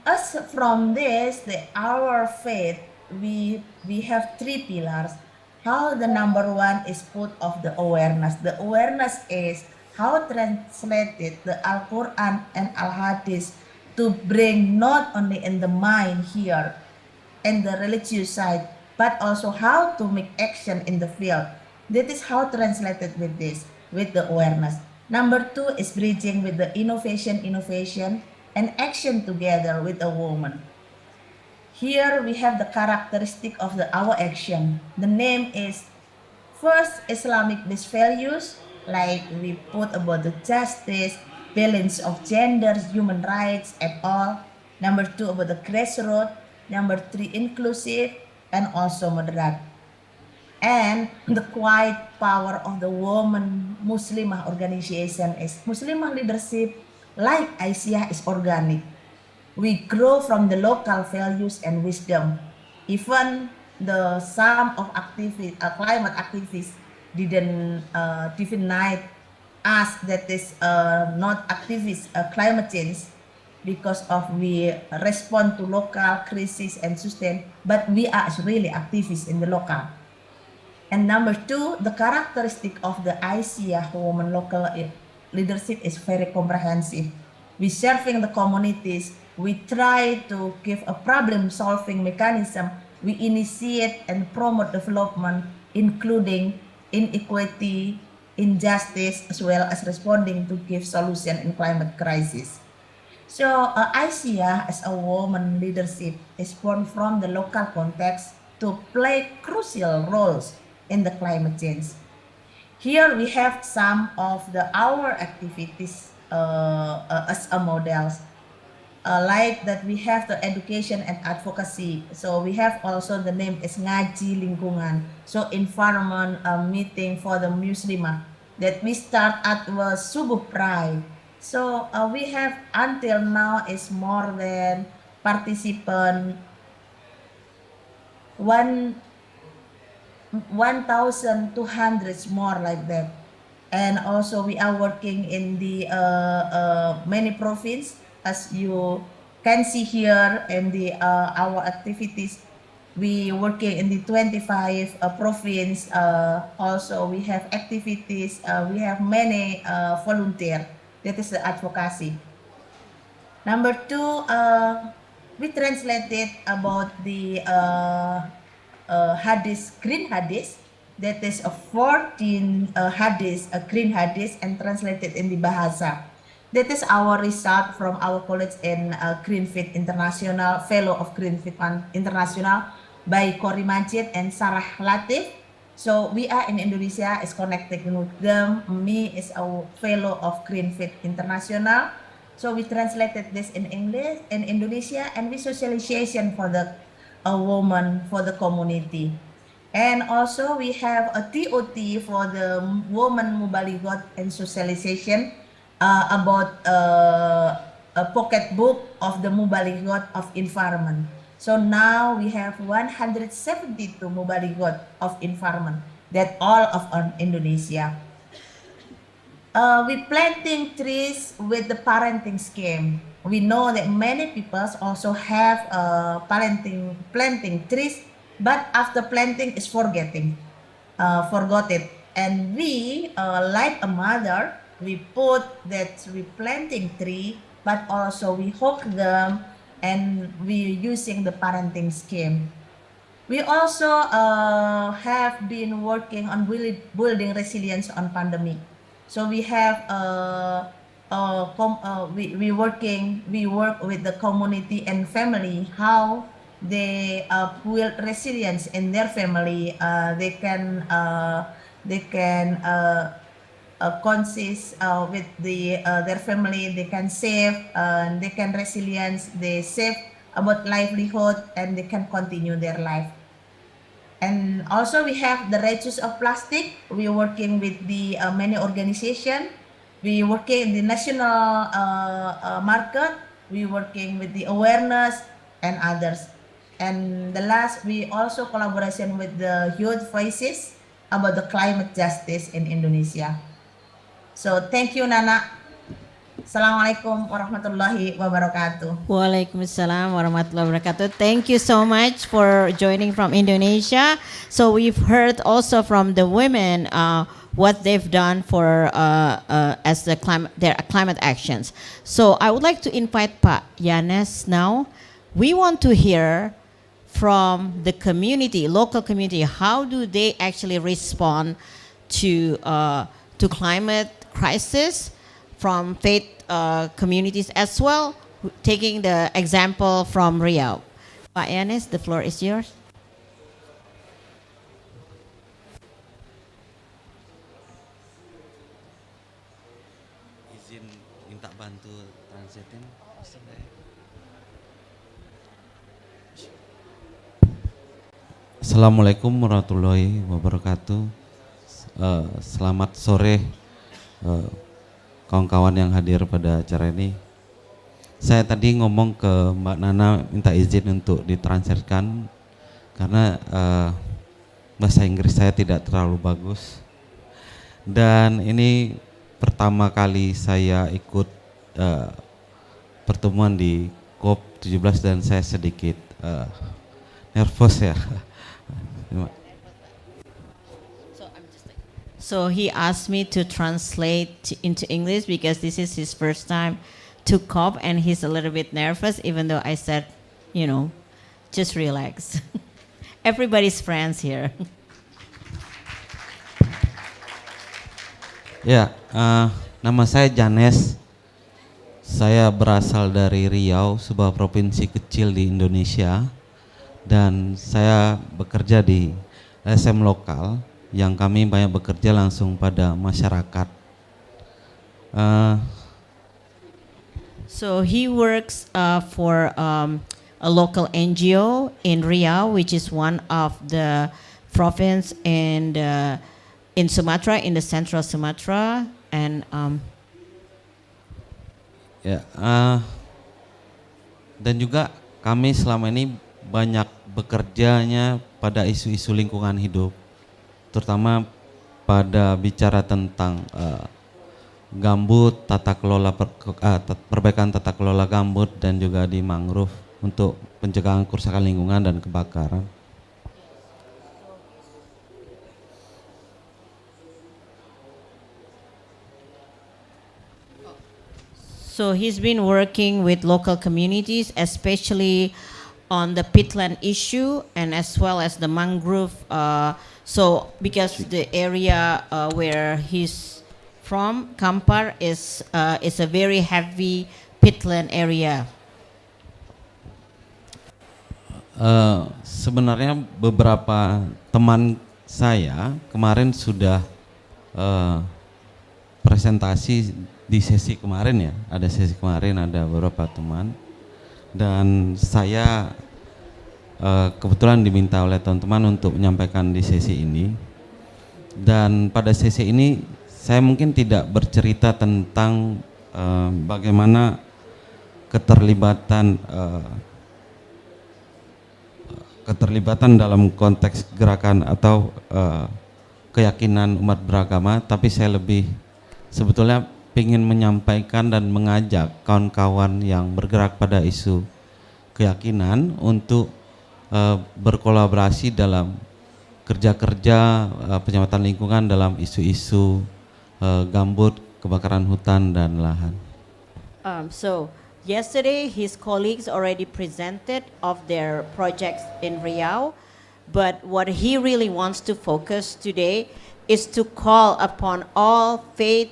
As from this, our faith, we have three pillars. How the number one is put of the awareness. The awareness is how translated the Al-Quran and Al-Hadith to bring not only in the mind here and the religious side, but also how to make action in the field. That is how translated with this, with the awareness. Number two is bridging with the innovation, and action together with a woman. Here we have the characteristic of our action. The name is first Islamic-based values, like we put about the justice, balance of genders, human rights, and all. Number two about the grassroots. Number three inclusive and also moderate. And the quiet power of the woman Muslimah organization is Muslimah leadership, like Aisyah, is organic. We grow from the local values and wisdom. Even the some of climate activists didn't define us that is not activist climate change because of we respond to local crisis and sustain, but we are really activists in the local. And number two, the characteristic of the Aisyah woman local leadership is very comprehensive. We serving the communities. We try to give a problem-solving mechanism. We initiate and promote development, including inequity, injustice, as well as responding to give solution in climate crisis. So Aisyah, as a woman leadership, is born from the local context to play crucial roles in the climate change. Here we have some of our activities as a models. Like that we have the education and advocacy. So we have also the name is Ngaji Lingkungan. So environment meeting for the Muslimah that we start at Subuh Pride. So we have until now is more than participant one 1,200 more like that. And also we are working in the many province, as you can see here in the our activities. We working in the 25 province. Also we have activities. We have many volunteer. That is the advocacy. Number two, we translated about the hadis, green hadis. That is a 14 hadis, a green hadis, and translated in the Bahasa. That is our result from our college in Greenfit International, Fellow of Greenfit International by Cory Majid and Sarah Latif. So we are in Indonesia, is connected with them. Me is a fellow of Greenfit International. So we translated this in English in Indonesia, and we socialization for the a woman for the community. And also we have a TOT for the woman Mubaligot and socialization about a pocket book of the Mubaligot of environment. So now we have 172 Mubaligot of environment that all of Indonesia. We planting trees with the parenting scheme. We know that many people also have planting trees, but after planting is forgot it. And we, like a mother, we put that we planting tree, but also we hook them, and we using the parenting scheme. We also have been working on building resilience on pandemic. So we have we work with the community and family, how they build resilience in their family. They can consist with their family. They can save, they can resilience. They save about livelihood, and they can continue their life. And also we have the reduce of plastic. We working with the many organization. We working in the national market. We working with the awareness and others. And the last, we also collaboration with the youth voices about the climate justice in Indonesia. So thank you, Nana. Assalamualaikum warahmatullahi wabarakatuh. Waalaikumsalam warahmatullahi wabarakatuh. Thank you so much for joining from Indonesia. So we've heard also from the women what they've done for as their climate actions. So I would like to invite Pak Yanes now. We want to hear from the community, local community, how do they actually respond to climate crisis from faith communities as well, taking the example from Riau. Pak Yanes, the floor is yours. Izin minta bantu translatein. Assalamualaikum warahmatullahi wabarakatuh. Selamat sore kawan-kawan yang hadir pada acara ini. Saya tadi ngomong ke Mbak Nana minta izin untuk ditranslatekan karena bahasa Inggris saya tidak terlalu bagus. Dan ini pertama kali saya ikut pertemuan di COP17 dan saya sedikit nervous ya. So he asked me to translate into English because this is his first time to COP and he's a little bit nervous, even though I said, you know, just relax. Everybody's friends here. Ya, nama saya Janes. Saya berasal dari Riau, sebuah provinsi kecil di Indonesia. Dan saya bekerja di LSM lokal yang kami banyak bekerja langsung pada masyarakat. So he works for a local NGO in Riau, which is one of the province in Sumatra, in the central Sumatra, and dan juga kami selama ini banyak bekerjanya pada isu-isu lingkungan hidup, terutama pada bicara tentang gambut, perbaikan tata kelola gambut dan juga di mangrove untuk pencegahan kerusakan lingkungan dan kebakaran. So he's been working with local communities, especially on the peatland issue and as well as the mangrove. So because the area where he's from, Kampar, is a very heavy peatland area. Sebenarnya beberapa teman saya kemarin sudah presentasi di sesi kemarin ya, ada sesi kemarin ada beberapa teman dan saya kebetulan diminta oleh teman-teman untuk menyampaikan di sesi ini. Dan pada sesi ini saya mungkin tidak bercerita tentang bagaimana keterlibatan dalam konteks gerakan atau keyakinan umat beragama, tapi saya lebih sebetulnya ingin menyampaikan dan mengajak kawan-kawan yang bergerak pada isu keyakinan untuk berkolaborasi dalam kerja-kerja penyelamatan lingkungan dalam isu-isu gambut, kebakaran hutan dan lahan. So yesterday his colleagues already presented of their projects in Riau, but what he really wants to focus today is to call upon all faith,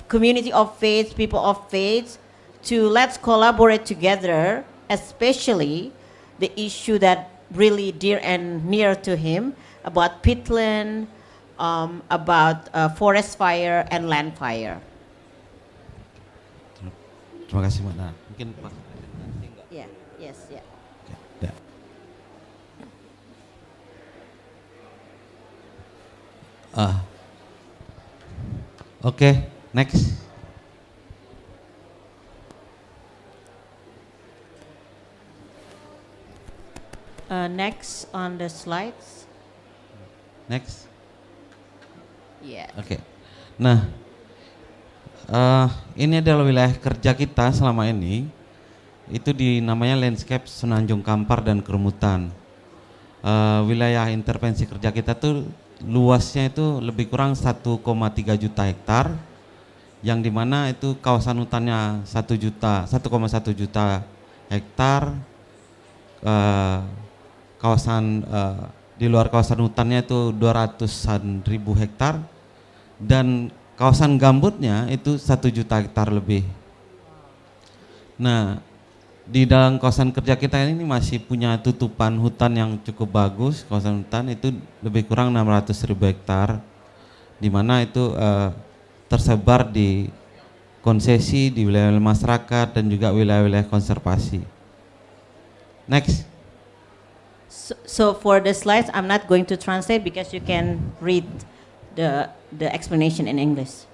community of faith, people of faith, to let's collaborate together, especially the issue that really dear and near to him about peatland, about forest fire and land fire. Terima kasih Mbak Nana. Mungkin Pak. Yeah, yes, yeah. Ya. Oke, next. Next on the slides. Next. Yeah. Oke. Nah, ini adalah wilayah kerja kita selama ini. Itu namanya landscape Semenanjung Kampar dan Kerumutan. Wilayah intervensi kerja kita tuh luasnya itu lebih kurang 1,3 juta hektar, yang dimana itu kawasan hutannya 1,1 juta hektar, kawasan di luar kawasan hutannya itu 200-an ribu hektar, dan kawasan gambutnya itu 1 juta hektar lebih. Nah, di dalam kawasan kerja kita ini masih punya tutupan hutan yang cukup bagus. Kawasan hutan itu lebih kurang 600.000 hektar, di mana itu tersebar di konsesi di wilayah masyarakat dan juga wilayah-wilayah konservasi. Next. So for the slides, I'm not going to translate because you can read the explanation in English.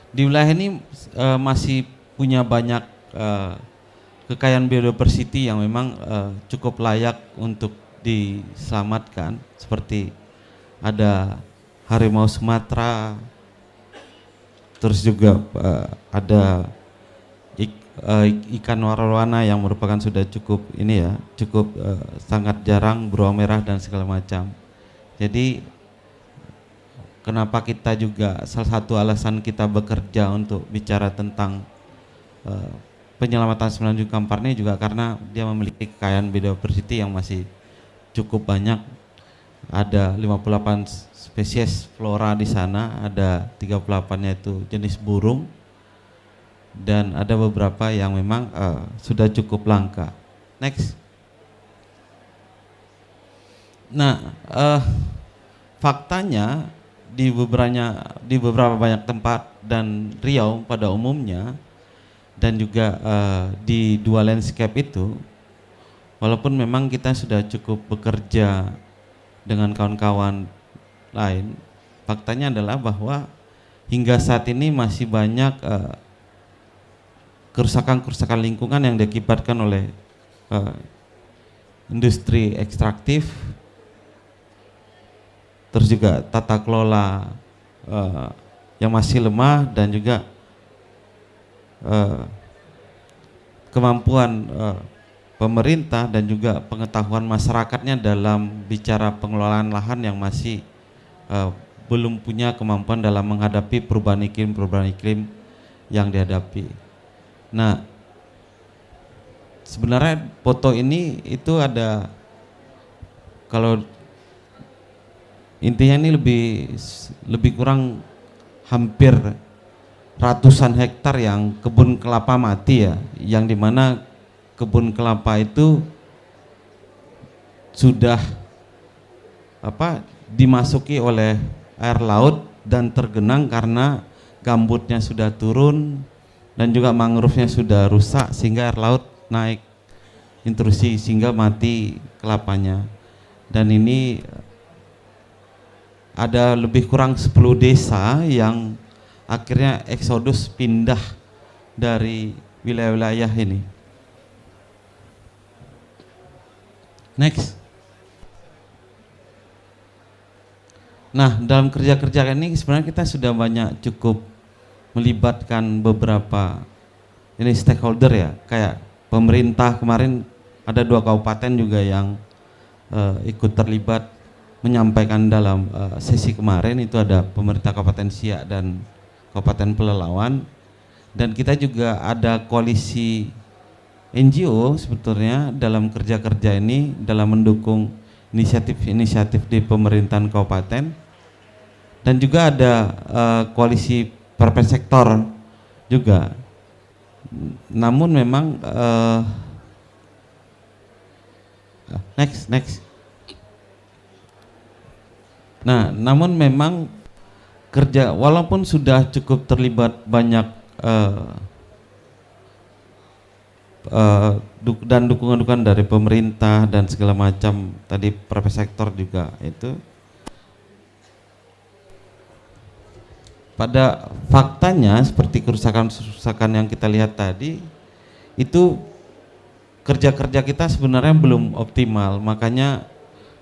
Di wilayah ini masih punya banyak kekayaan biodiversity yang memang cukup layak untuk diselamatkan, seperti ada harimau Sumatera, terus juga ada ikan warna-warna yang merupakan sudah cukup sangat jarang, beruang merah dan segala macam. Jadi kenapa kita juga salah satu alasan kita bekerja untuk bicara tentang penyelamatan Semenanjung Kampar ini juga karena dia memiliki kekayaan biodiversity yang masih cukup banyak. Ada 58 spesies flora di sana, ada 38-nya itu jenis burung, dan ada beberapa yang memang sudah cukup langka. Next. Nah, faktanya di beberapa banyak tempat dan Riau pada umumnya, dan juga di dua landscape itu, walaupun memang kita sudah cukup bekerja dengan kawan-kawan lain, faktanya adalah bahwa hingga saat ini masih banyak kerusakan lingkungan yang diakibatkan oleh eh, industri ekstraktif, terus juga tata kelola yang masih lemah, dan juga kemampuan pemerintah dan juga pengetahuan masyarakatnya dalam bicara pengelolaan lahan yang masih belum punya kemampuan dalam menghadapi perubahan iklim yang dihadapi. Nah, sebenarnya foto ini itu ada, kalau intinya ini lebih kurang hampir ratusan hektar yang kebun kelapa mati ya, yang dimana kebun kelapa itu sudah dimasuki oleh air laut dan tergenang karena gambutnya sudah turun dan juga mangrove-nya sudah rusak, sehingga air laut naik intrusi sehingga mati kelapanya. Dan ini ada lebih kurang 10 desa yang akhirnya eksodus pindah dari wilayah-wilayah ini. Next. Nah, dalam kerja-kerja ini sebenarnya kita sudah banyak cukup melibatkan beberapa ini stakeholder ya, kayak pemerintah. Kemarin ada 2 kabupaten juga yang ikut terlibat menyampaikan dalam sesi kemarin, itu ada pemerintah Kabupaten Siak dan Kabupaten Pelalawan, dan kita juga ada koalisi NGO sebetulnya dalam kerja-kerja ini dalam mendukung inisiatif-inisiatif di pemerintahan kabupaten, dan juga ada koalisi private sektor juga. Namun memang next. Nah, namun memang kerja walaupun sudah cukup terlibat banyak dan dukungan-dukungan dari pemerintah dan segala macam, tadi private sektor juga, itu pada faktanya seperti kerusakan yang kita lihat tadi, itu kerja-kerja kita sebenarnya belum optimal. Makanya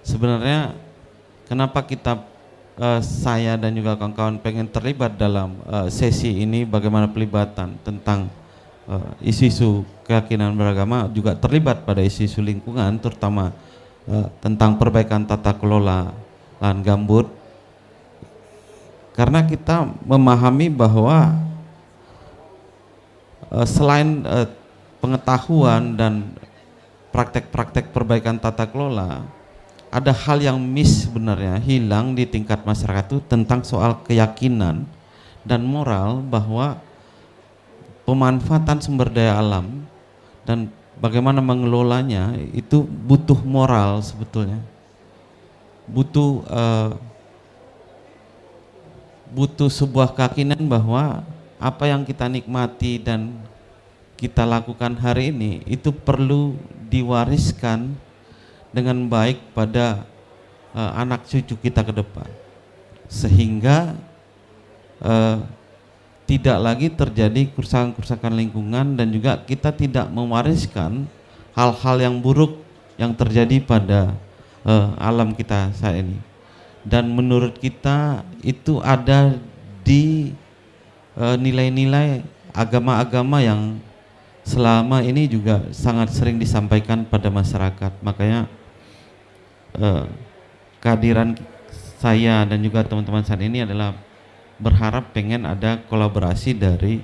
sebenarnya kenapa saya dan juga kawan-kawan pengen terlibat dalam sesi ini, bagaimana pelibatan tentang isu-isu keyakinan beragama, juga terlibat pada isu-isu lingkungan, terutama tentang perbaikan tata kelola lahan gambut, karena kita memahami bahwa selain pengetahuan dan praktek-praktek perbaikan tata kelola, ada hal yang sebenarnya hilang di tingkat masyarakat itu tentang soal keyakinan dan moral bahwa pemanfaatan sumber daya alam dan bagaimana mengelolanya itu butuh moral sebetulnya, butuh sebuah keyakinan bahwa apa yang kita nikmati dan kita lakukan hari ini itu perlu diwariskan dengan baik pada anak cucu kita ke depan, sehingga tidak lagi terjadi kerusakan-kerusakan lingkungan, dan juga kita tidak mewariskan hal-hal yang buruk yang terjadi pada alam kita saat ini. Dan menurut kita itu ada di nilai-nilai agama-agama yang selama ini juga sangat sering disampaikan pada masyarakat. Makanya kehadiran saya dan juga teman-teman saat ini adalah berharap pengen ada kolaborasi dari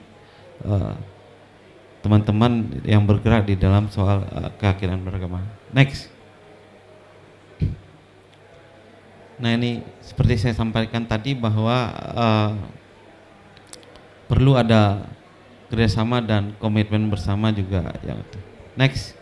teman-teman yang bergerak di dalam soal keyakinan beragama. Next. Nah, ini seperti saya sampaikan tadi bahwa perlu ada kerjasama dan komitmen bersama juga yang itu. Next.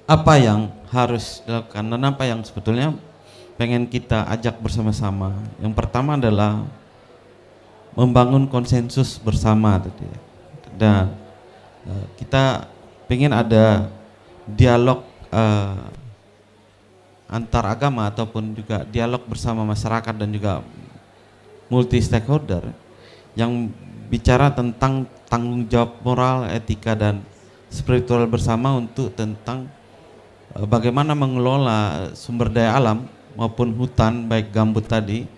Apa yang harus dilakukan dan apa yang sebetulnya pengen kita ajak bersama-sama. Yang pertama adalah membangun konsensus bersama tadi. Dan kita pengen ada dialog antar agama ataupun juga dialog bersama masyarakat dan juga multi stakeholder yang bicara tentang tanggung jawab moral, etika dan spiritual bersama untuk tentang bagaimana mengelola sumber daya alam maupun hutan baik gambut tadi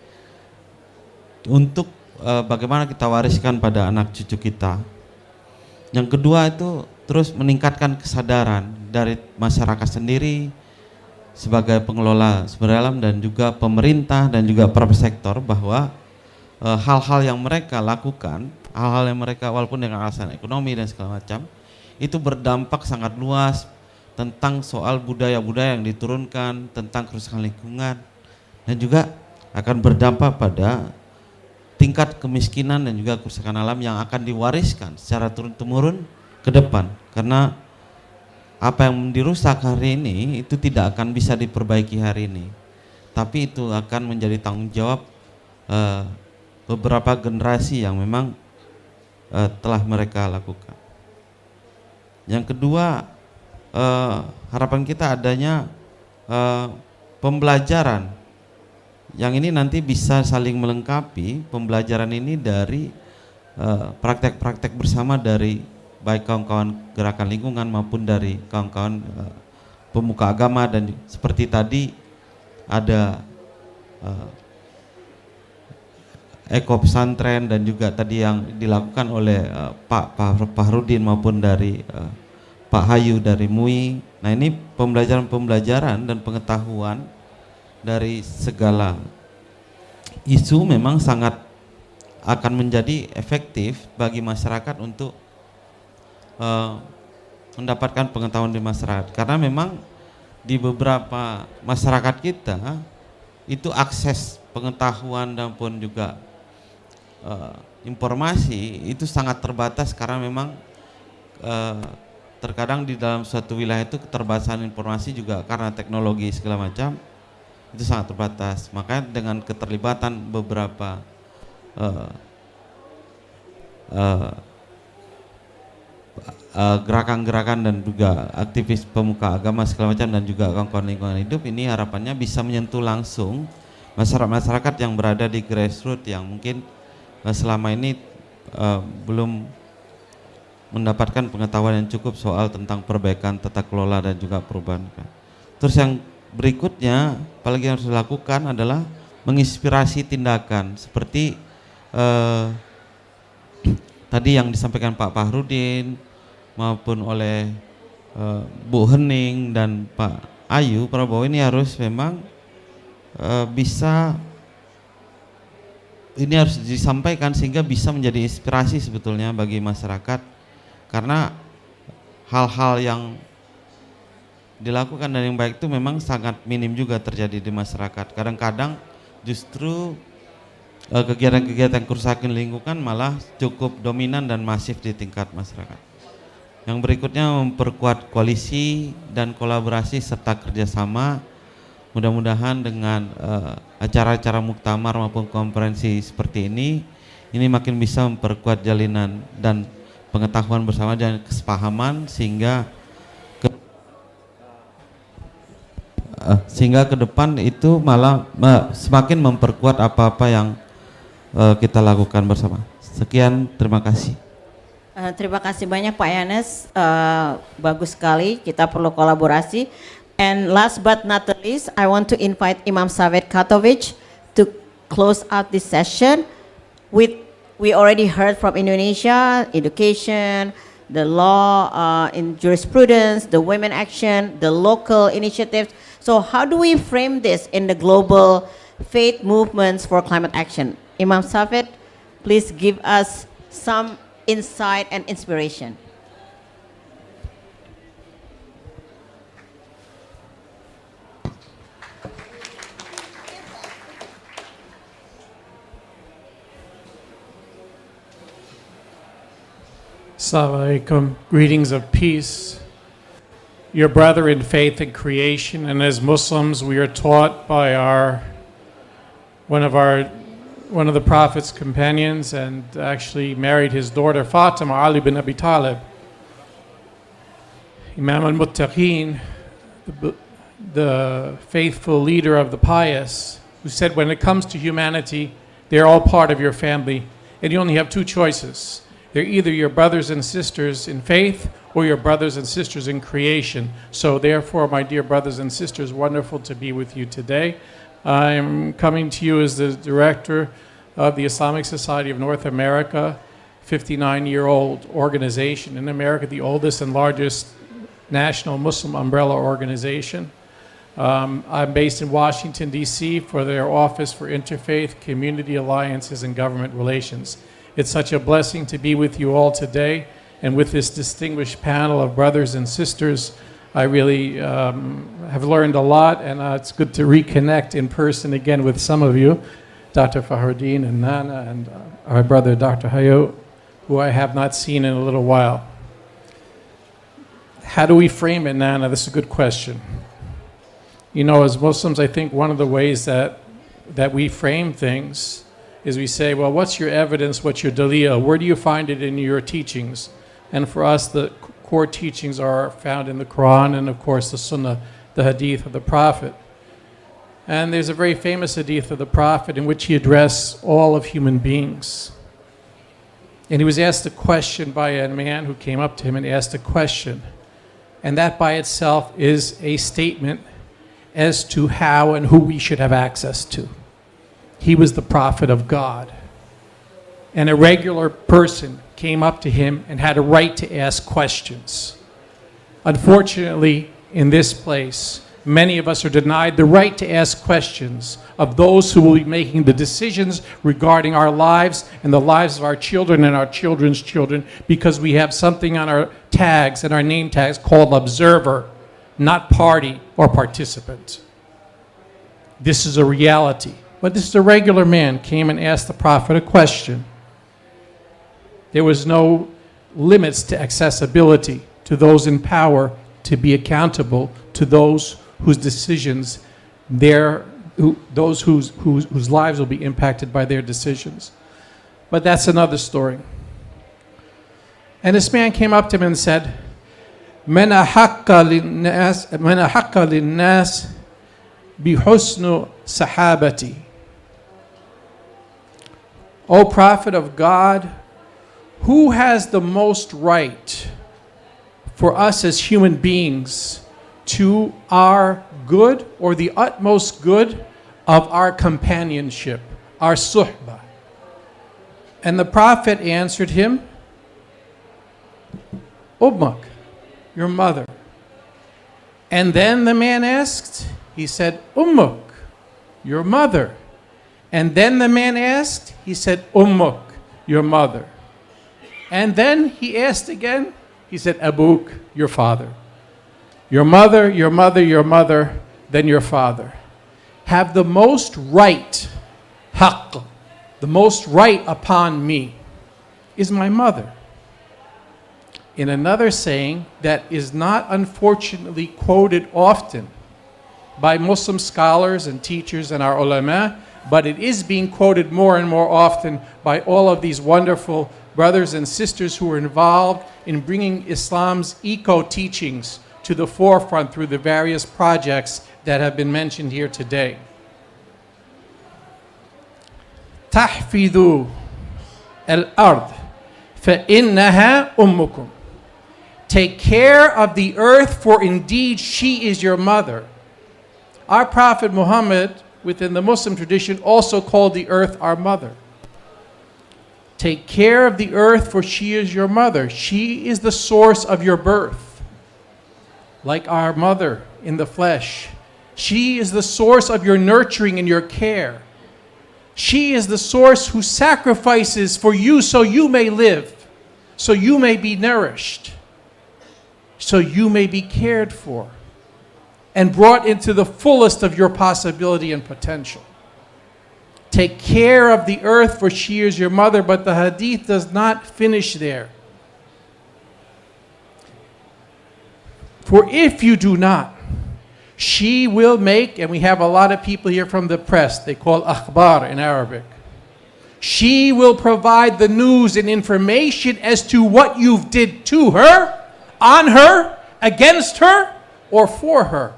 untuk bagaimana kita wariskan pada anak cucu kita. Yang kedua itu terus meningkatkan kesadaran dari masyarakat sendiri sebagai pengelola sumber daya alam dan juga pemerintah dan juga private sektor bahwa hal-hal yang mereka lakukan, hal-hal yang mereka walaupun dengan alasan ekonomi dan segala macam itu berdampak sangat luas tentang soal budaya-budaya yang diturunkan, tentang kerusakan lingkungan dan juga akan berdampak pada tingkat kemiskinan dan juga kerusakan alam yang akan diwariskan secara turun-temurun ke depan, karena apa yang dirusak hari ini itu tidak akan bisa diperbaiki hari ini, tapi itu akan menjadi tanggung jawab beberapa generasi yang memang telah mereka lakukan. Yang kedua, harapan kita adanya pembelajaran yang ini nanti bisa saling melengkapi. Pembelajaran ini dari praktek-praktek bersama dari baik kawan-kawan gerakan lingkungan maupun dari kawan-kawan pemuka agama, dan seperti tadi ada eko pesantren dan juga tadi yang dilakukan oleh Pak Fahrudin maupun dari Pak Hayu dari MUI. Nah, ini pembelajaran dan pengetahuan dari segala isu memang sangat akan menjadi efektif bagi masyarakat untuk mendapatkan pengetahuan di masyarakat, karena memang di beberapa masyarakat kita itu akses pengetahuan dan pun juga informasi itu sangat terbatas, karena memang terkadang di dalam suatu wilayah itu keterbatasan informasi juga karena teknologi segala macam itu sangat terbatas. Makanya dengan keterlibatan beberapa gerakan-gerakan dan juga aktivis pemuka agama segala macam dan juga kawan-kawan lingkungan hidup, ini harapannya bisa menyentuh langsung masyarakat yang berada di grassroots yang mungkin selama ini belum mendapatkan pengetahuan yang cukup soal tentang perbaikan tata kelola dan juga perubahan. Terus yang berikutnya apalagi yang harus dilakukan adalah menginspirasi tindakan seperti tadi yang disampaikan Pak Fahrudin maupun oleh Bu Hening dan Pak Ayu Prabowo, ini harus memang ini harus disampaikan sehingga bisa menjadi inspirasi sebetulnya bagi masyarakat, karena hal-hal yang dilakukan dan yang baik itu memang sangat minim juga terjadi di masyarakat. Kadang-kadang justru kegiatan-kegiatan kerusakan lingkungan malah cukup dominan dan masif di tingkat masyarakat. Yang berikutnya memperkuat koalisi dan kolaborasi serta kerjasama. Mudah-mudahan dengan acara-acara muktamar maupun konferensi seperti ini makin bisa memperkuat jalinan dan pengetahuan bersama dan kesepahaman sehingga ke depan itu malah semakin memperkuat apa-apa yang kita lakukan bersama. Sekian, terima kasih. Terima kasih banyak Pak Yanes, bagus sekali, kita perlu kolaborasi. And last but not the least, I want to invite Imam Saved Katovic to close out this session. We already heard from Indonesia, education, the law in jurisprudence, the women action, the local initiatives. So how do we frame this in the global faith movements for climate action? Imam Saved, please give us some insight and inspiration. Assalamu alaikum. Greetings of peace. Your brother in faith and creation, and as Muslims, we are taught by one of the Prophet's companions, and actually married his daughter Fatima, Ali bin Abi Talib, Imam al-Muttaqin, the faithful leader of the pious, who said, when it comes to humanity, they're all part of your family, and you only have two choices. They're either your brothers and sisters in faith or your brothers and sisters in creation. So therefore, my dear brothers and sisters, wonderful to be with you today. I'm coming to you as the director of the Islamic Society of North America, 59-year-old organization in America, the oldest and largest national Muslim umbrella organization. I'm based in Washington, D.C. for their Office for Interfaith, Community Alliances, and Government Relations. It's such a blessing to be with you all today, and with this distinguished panel of brothers and sisters. I really have learned a lot, and it's good to reconnect in person again with some of you, Dr. Fahruddin and Nana, and our brother Dr. Hayo, who I have not seen in a little while. How do we frame it, Nana? This is a good question. You know, as Muslims, I think one of the ways that we frame things is we say, well, what's your evidence, what's your dalil? Where do you find it in your teachings? And for us, the core teachings are found in the Quran and, of course, the Sunnah, the Hadith of the Prophet. And there's a very famous Hadith of the Prophet in which he addressed all of human beings. And he was asked a question by a man who came up to him and asked a question. And that by itself is a statement as to how and who we should have access to. He was the prophet of God. And a regular person came up to him and had a right to ask questions. Unfortunately, in this place, many of us are denied the right to ask questions of those who will be making the decisions regarding our lives and the lives of our children and our children's children, because we have something on our tags and our name tags called observer, not party or participant. This is a reality. But this is a regular man came and asked the Prophet a question. There was no limits to accessibility to those in power to be accountable to those whose decisions, those whose lives will be impacted by their decisions. But that's another story. And this man came up to him and said, "Man ahaqqa linnas bihusnu sahabati." O Prophet of God, who has the most right for us as human beings to our good or the utmost good of our companionship, our suhbah? And the Prophet answered him, Ummak, your mother. And then the man asked, he said, Ummuk, your mother. And then the man asked, he said, Ummuk, your mother. And then he asked again, he said, Abuk, your father. Your mother, your mother, your mother, then your father have the most right, haqq, the most right upon me is my mother. In another saying that is not unfortunately quoted often by Muslim scholars and teachers and our ulama, but it is being quoted more and more often by all of these wonderful brothers and sisters who are involved in bringing Islam's eco-teachings to the forefront through the various projects that have been mentioned here today. Tahfidhu al-ard fa-innaha ummukum. Take care of the earth, for indeed she is your mother. Our Prophet Muhammad, within the Muslim tradition, also called the earth our mother. Take care of the earth, for she is your mother. She is the source of your birth. Like our mother in the flesh, she is the source of your nurturing and your care. She is the source who sacrifices for you so you may live, so you may be nourished, so you may be cared for, and brought into the fullest of your possibility and potential. Take care of the earth, for she is your mother. But the hadith does not finish there. For if you do not, she will make, and we have a lot of people here from the press, they call akhbar in Arabic. She will provide the news and information as to what you've did to her, on her, against her or for her,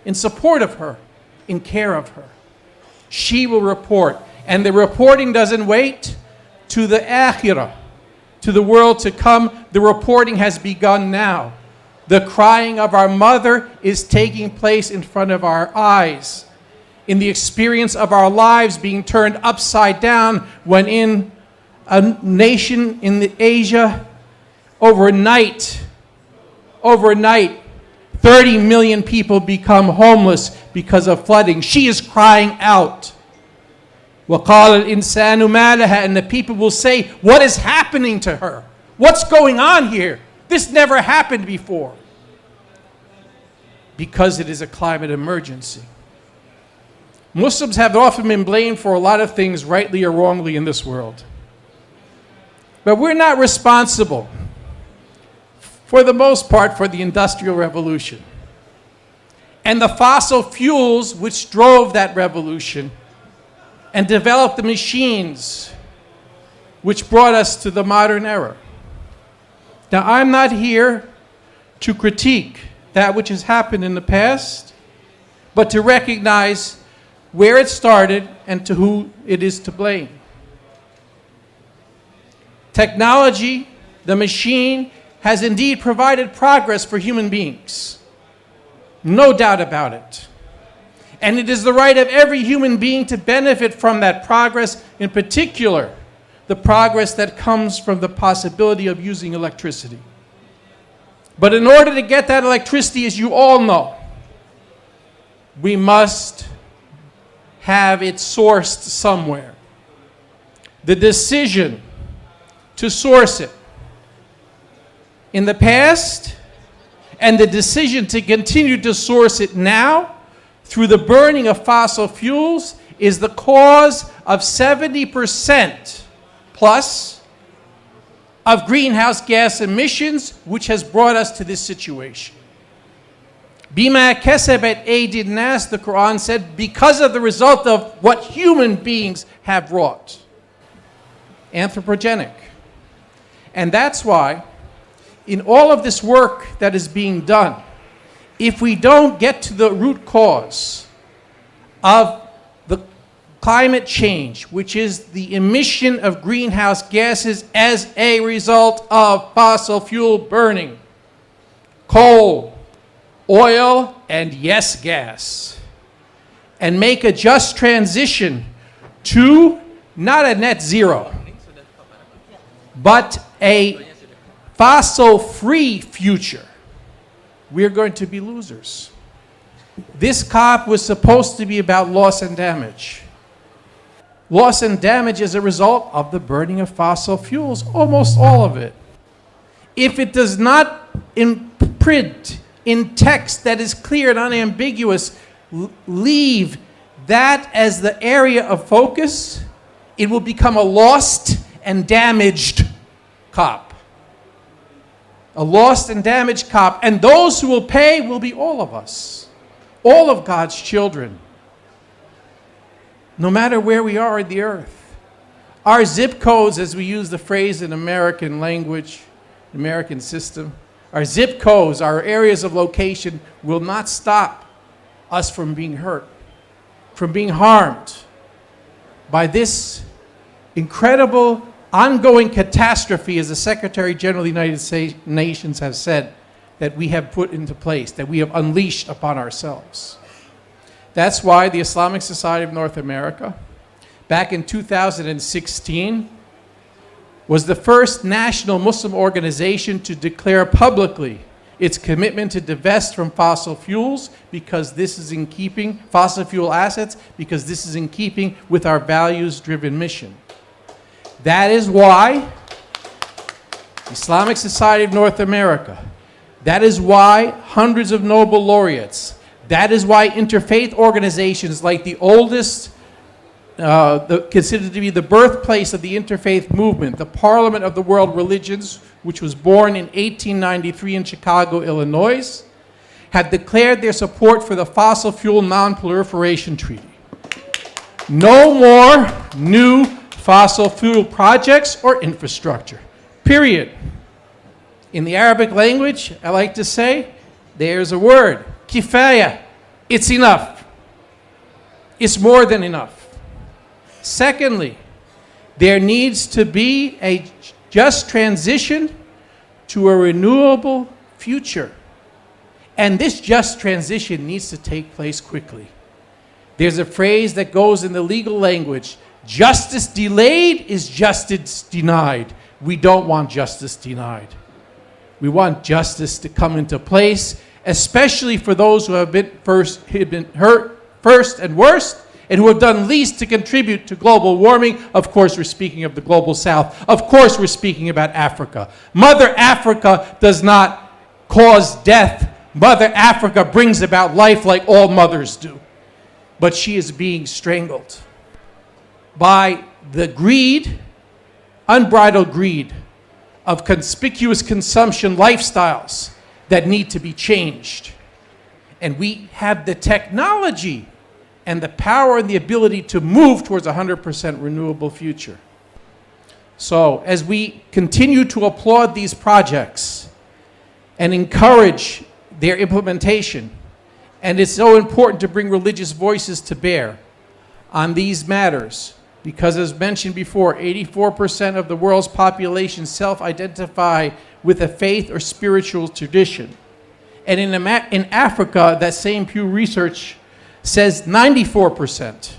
in support of her, in care of her. She will report. And the reporting doesn't wait to the akhirah, to the world to come. The reporting has begun now. The crying of our mother is taking place in front of our eyes, in the experience of our lives being turned upside down when in a nation in Asia, overnight, 30 million people become homeless because of flooding. She is crying out. وَقَالَ الْإِنسَانُ مَا لَهَا, and the people will say, what is happening to her? What's going on here? This never happened before. Because it is a climate emergency. Muslims have often been blamed for a lot of things, rightly or wrongly, in this world. But we're not responsible, for the most part, for the Industrial Revolution. And the fossil fuels which drove that revolution and developed the machines which brought us to the modern era. Now, I'm not here to critique that which has happened in the past, but to recognize where it started and to who it is to blame. Technology, the machine, has indeed provided progress for human beings. No doubt about it. And it is the right of every human being to benefit from that progress, in particular, the progress that comes from the possibility of using electricity. But in order to get that electricity, as you all know, we must have it sourced somewhere. The decision to source it in the past and the decision to continue to source it now through the burning of fossil fuels is the cause of 70% plus of greenhouse gas emissions, which has brought us to this situation. Bima kasabat aydin nas, the Quran said, because of the result of what human beings have wrought. Anthropogenic. And that's why, in all of this work that is being done, if we don't get to the root cause of the climate change, which is the emission of greenhouse gases as a result of fossil fuel burning, coal, oil, and yes, gas, and make a just transition to not a net zero, but a fossil-free future, we're going to be losers. This COP was supposed to be about loss and damage. Loss and damage as a result of the burning of fossil fuels, almost all of it. If it does not imprint in text that is clear and unambiguous, leave that as the area of focus, it will become a lost and damaged COP. A lost and damaged COP. And those who will pay will be all of us. All of God's children. No matter where we are in the earth. Our zip codes, as we use the phrase in American language, American system, our zip codes, our areas of location will not stop us from being hurt, from being harmed by this incredible ongoing catastrophe, as the Secretary General of the United Nations has said, that we have put into place, that we have unleashed upon ourselves. That's why the Islamic Society of North America, back in 2016, was the first national Muslim organization to declare publicly its commitment to divest from fossil fuels, because this is in keeping, fossil fuel assets, because this is in keeping with our values-driven mission. That is why the Islamic Society of North America, that is why hundreds of Nobel laureates, that is why interfaith organizations like the oldest, considered to be the birthplace of the interfaith movement, the Parliament of the World Religions, which was born in 1893 in Chicago, Illinois, have declared their support for the Fossil Fuel Non-Proliferation Treaty. No more new fossil fuel projects or infrastructure, period. In the Arabic language, I like to say, There's a word, kifaya. It's enough. It's more than enough. Secondly, there needs to be a just transition to a renewable future. And this just transition needs to take place quickly. There's a phrase that goes in the legal language, justice delayed is justice denied. We don't want justice denied. We want justice to come into place, especially for those who have been hurt first and worst, and who have done least to contribute to global warming. Of course, we're speaking of the global south. Of course, we're speaking about Africa. Mother Africa does not cause death. Mother Africa brings about life like all mothers do. But she is being strangled by the greed, unbridled greed, of conspicuous consumption lifestyles that need to be changed. And we have the technology and the power and the ability to move towards a 100% renewable future. So as we continue to applaud these projects and encourage their implementation, and it's so important to bring religious voices to bear on these matters, because as mentioned before, 84% of the world's population self-identify with a faith or spiritual tradition. And in Africa, that same Pew Research says 94%.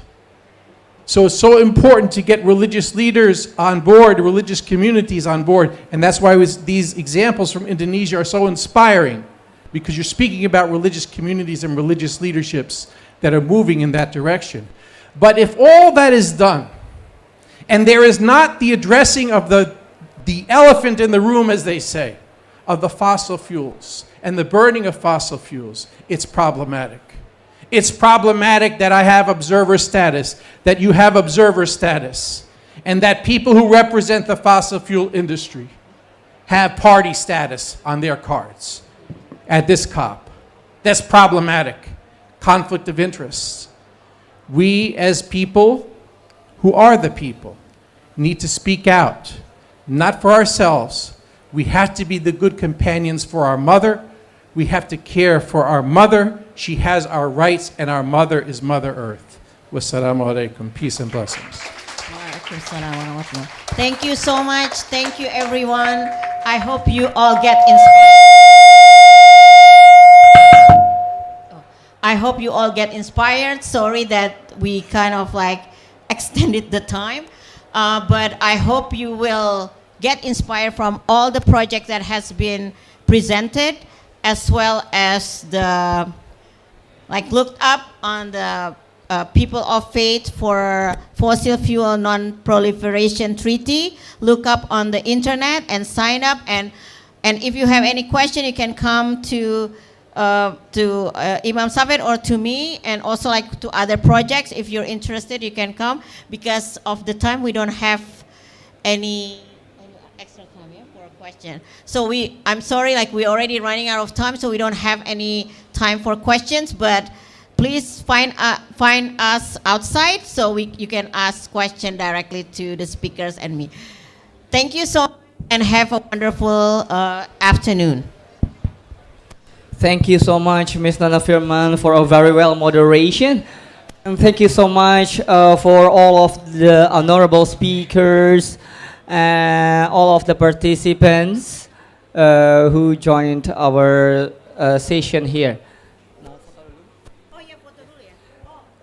So it's so important to get religious leaders on board, religious communities on board, and that's why these examples from Indonesia are so inspiring, because you're speaking about religious communities and religious leaderships that are moving in that direction. But if all that is done, and there is not the addressing of the elephant in the room, as they say, of the fossil fuels and the burning of fossil fuels, it's problematic. It's problematic that I have observer status, that you have observer status, and that people who represent the fossil fuel industry have party status on their cards at this COP. That's problematic. Conflict of interests. We as people who are the people need to speak out, not for ourselves. We have to be the good companions for our mother. We have to care for our mother. She has our rights, and our mother is Mother Earth. Wassalamu alaikum. Peace and blessings. Thank you so much. Thank you, everyone. I hope you all get inspired. I hope you all get inspired. Sorry that we kind of like extended the time, but I hope you will get inspired from all the projects that has been presented, as well as the looked up on the people of faith for fossil fuel non-proliferation treaty. Look up on the internet and sign up. And if you have any question, you can come to Imam Safed or to me, and also to other projects. If you're interested, you can come. Because of the time, we don't have any extra time for a question. So I'm sorry, we're already running out of time, so we don't have any time for questions. But please find us outside so you can ask questions directly to the speakers and me. Thank you so much, and have a wonderful afternoon. Thank you so much, Ms. Nana Firman, for a very well moderation. And thank you so much for all of the honorable speakers and all of the participants who joined our session here.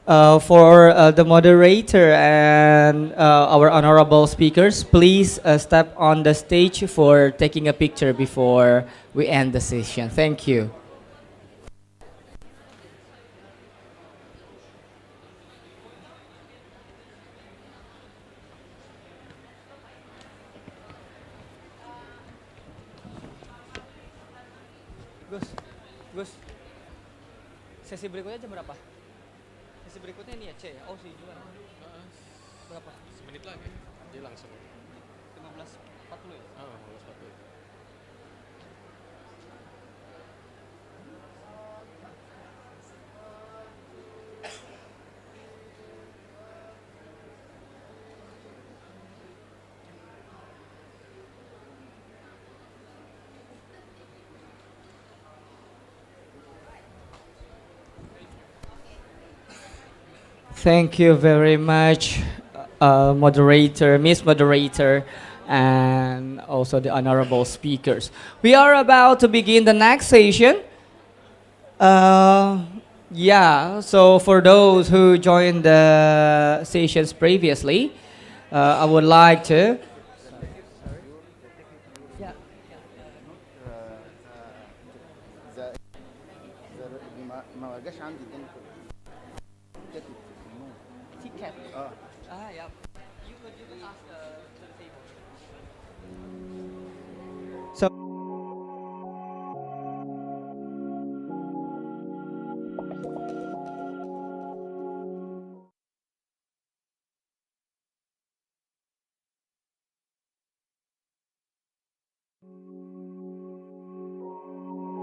For the moderator and our honorable speakers, please step on the stage for taking a picture before we end the session. Thank you. Gus, sesi berikutnya jam berapa? Sesi berikutnya ini ya, C ya? Oh, si Juan. Berapa? Semenit lagi, dia langsung. 15.40 ya? 15.40. Thank you very much, moderator, Miss Moderator, and also the honorable speakers. We are about to begin the next session. Yeah, so for those who joined the sessions previously, I would like to.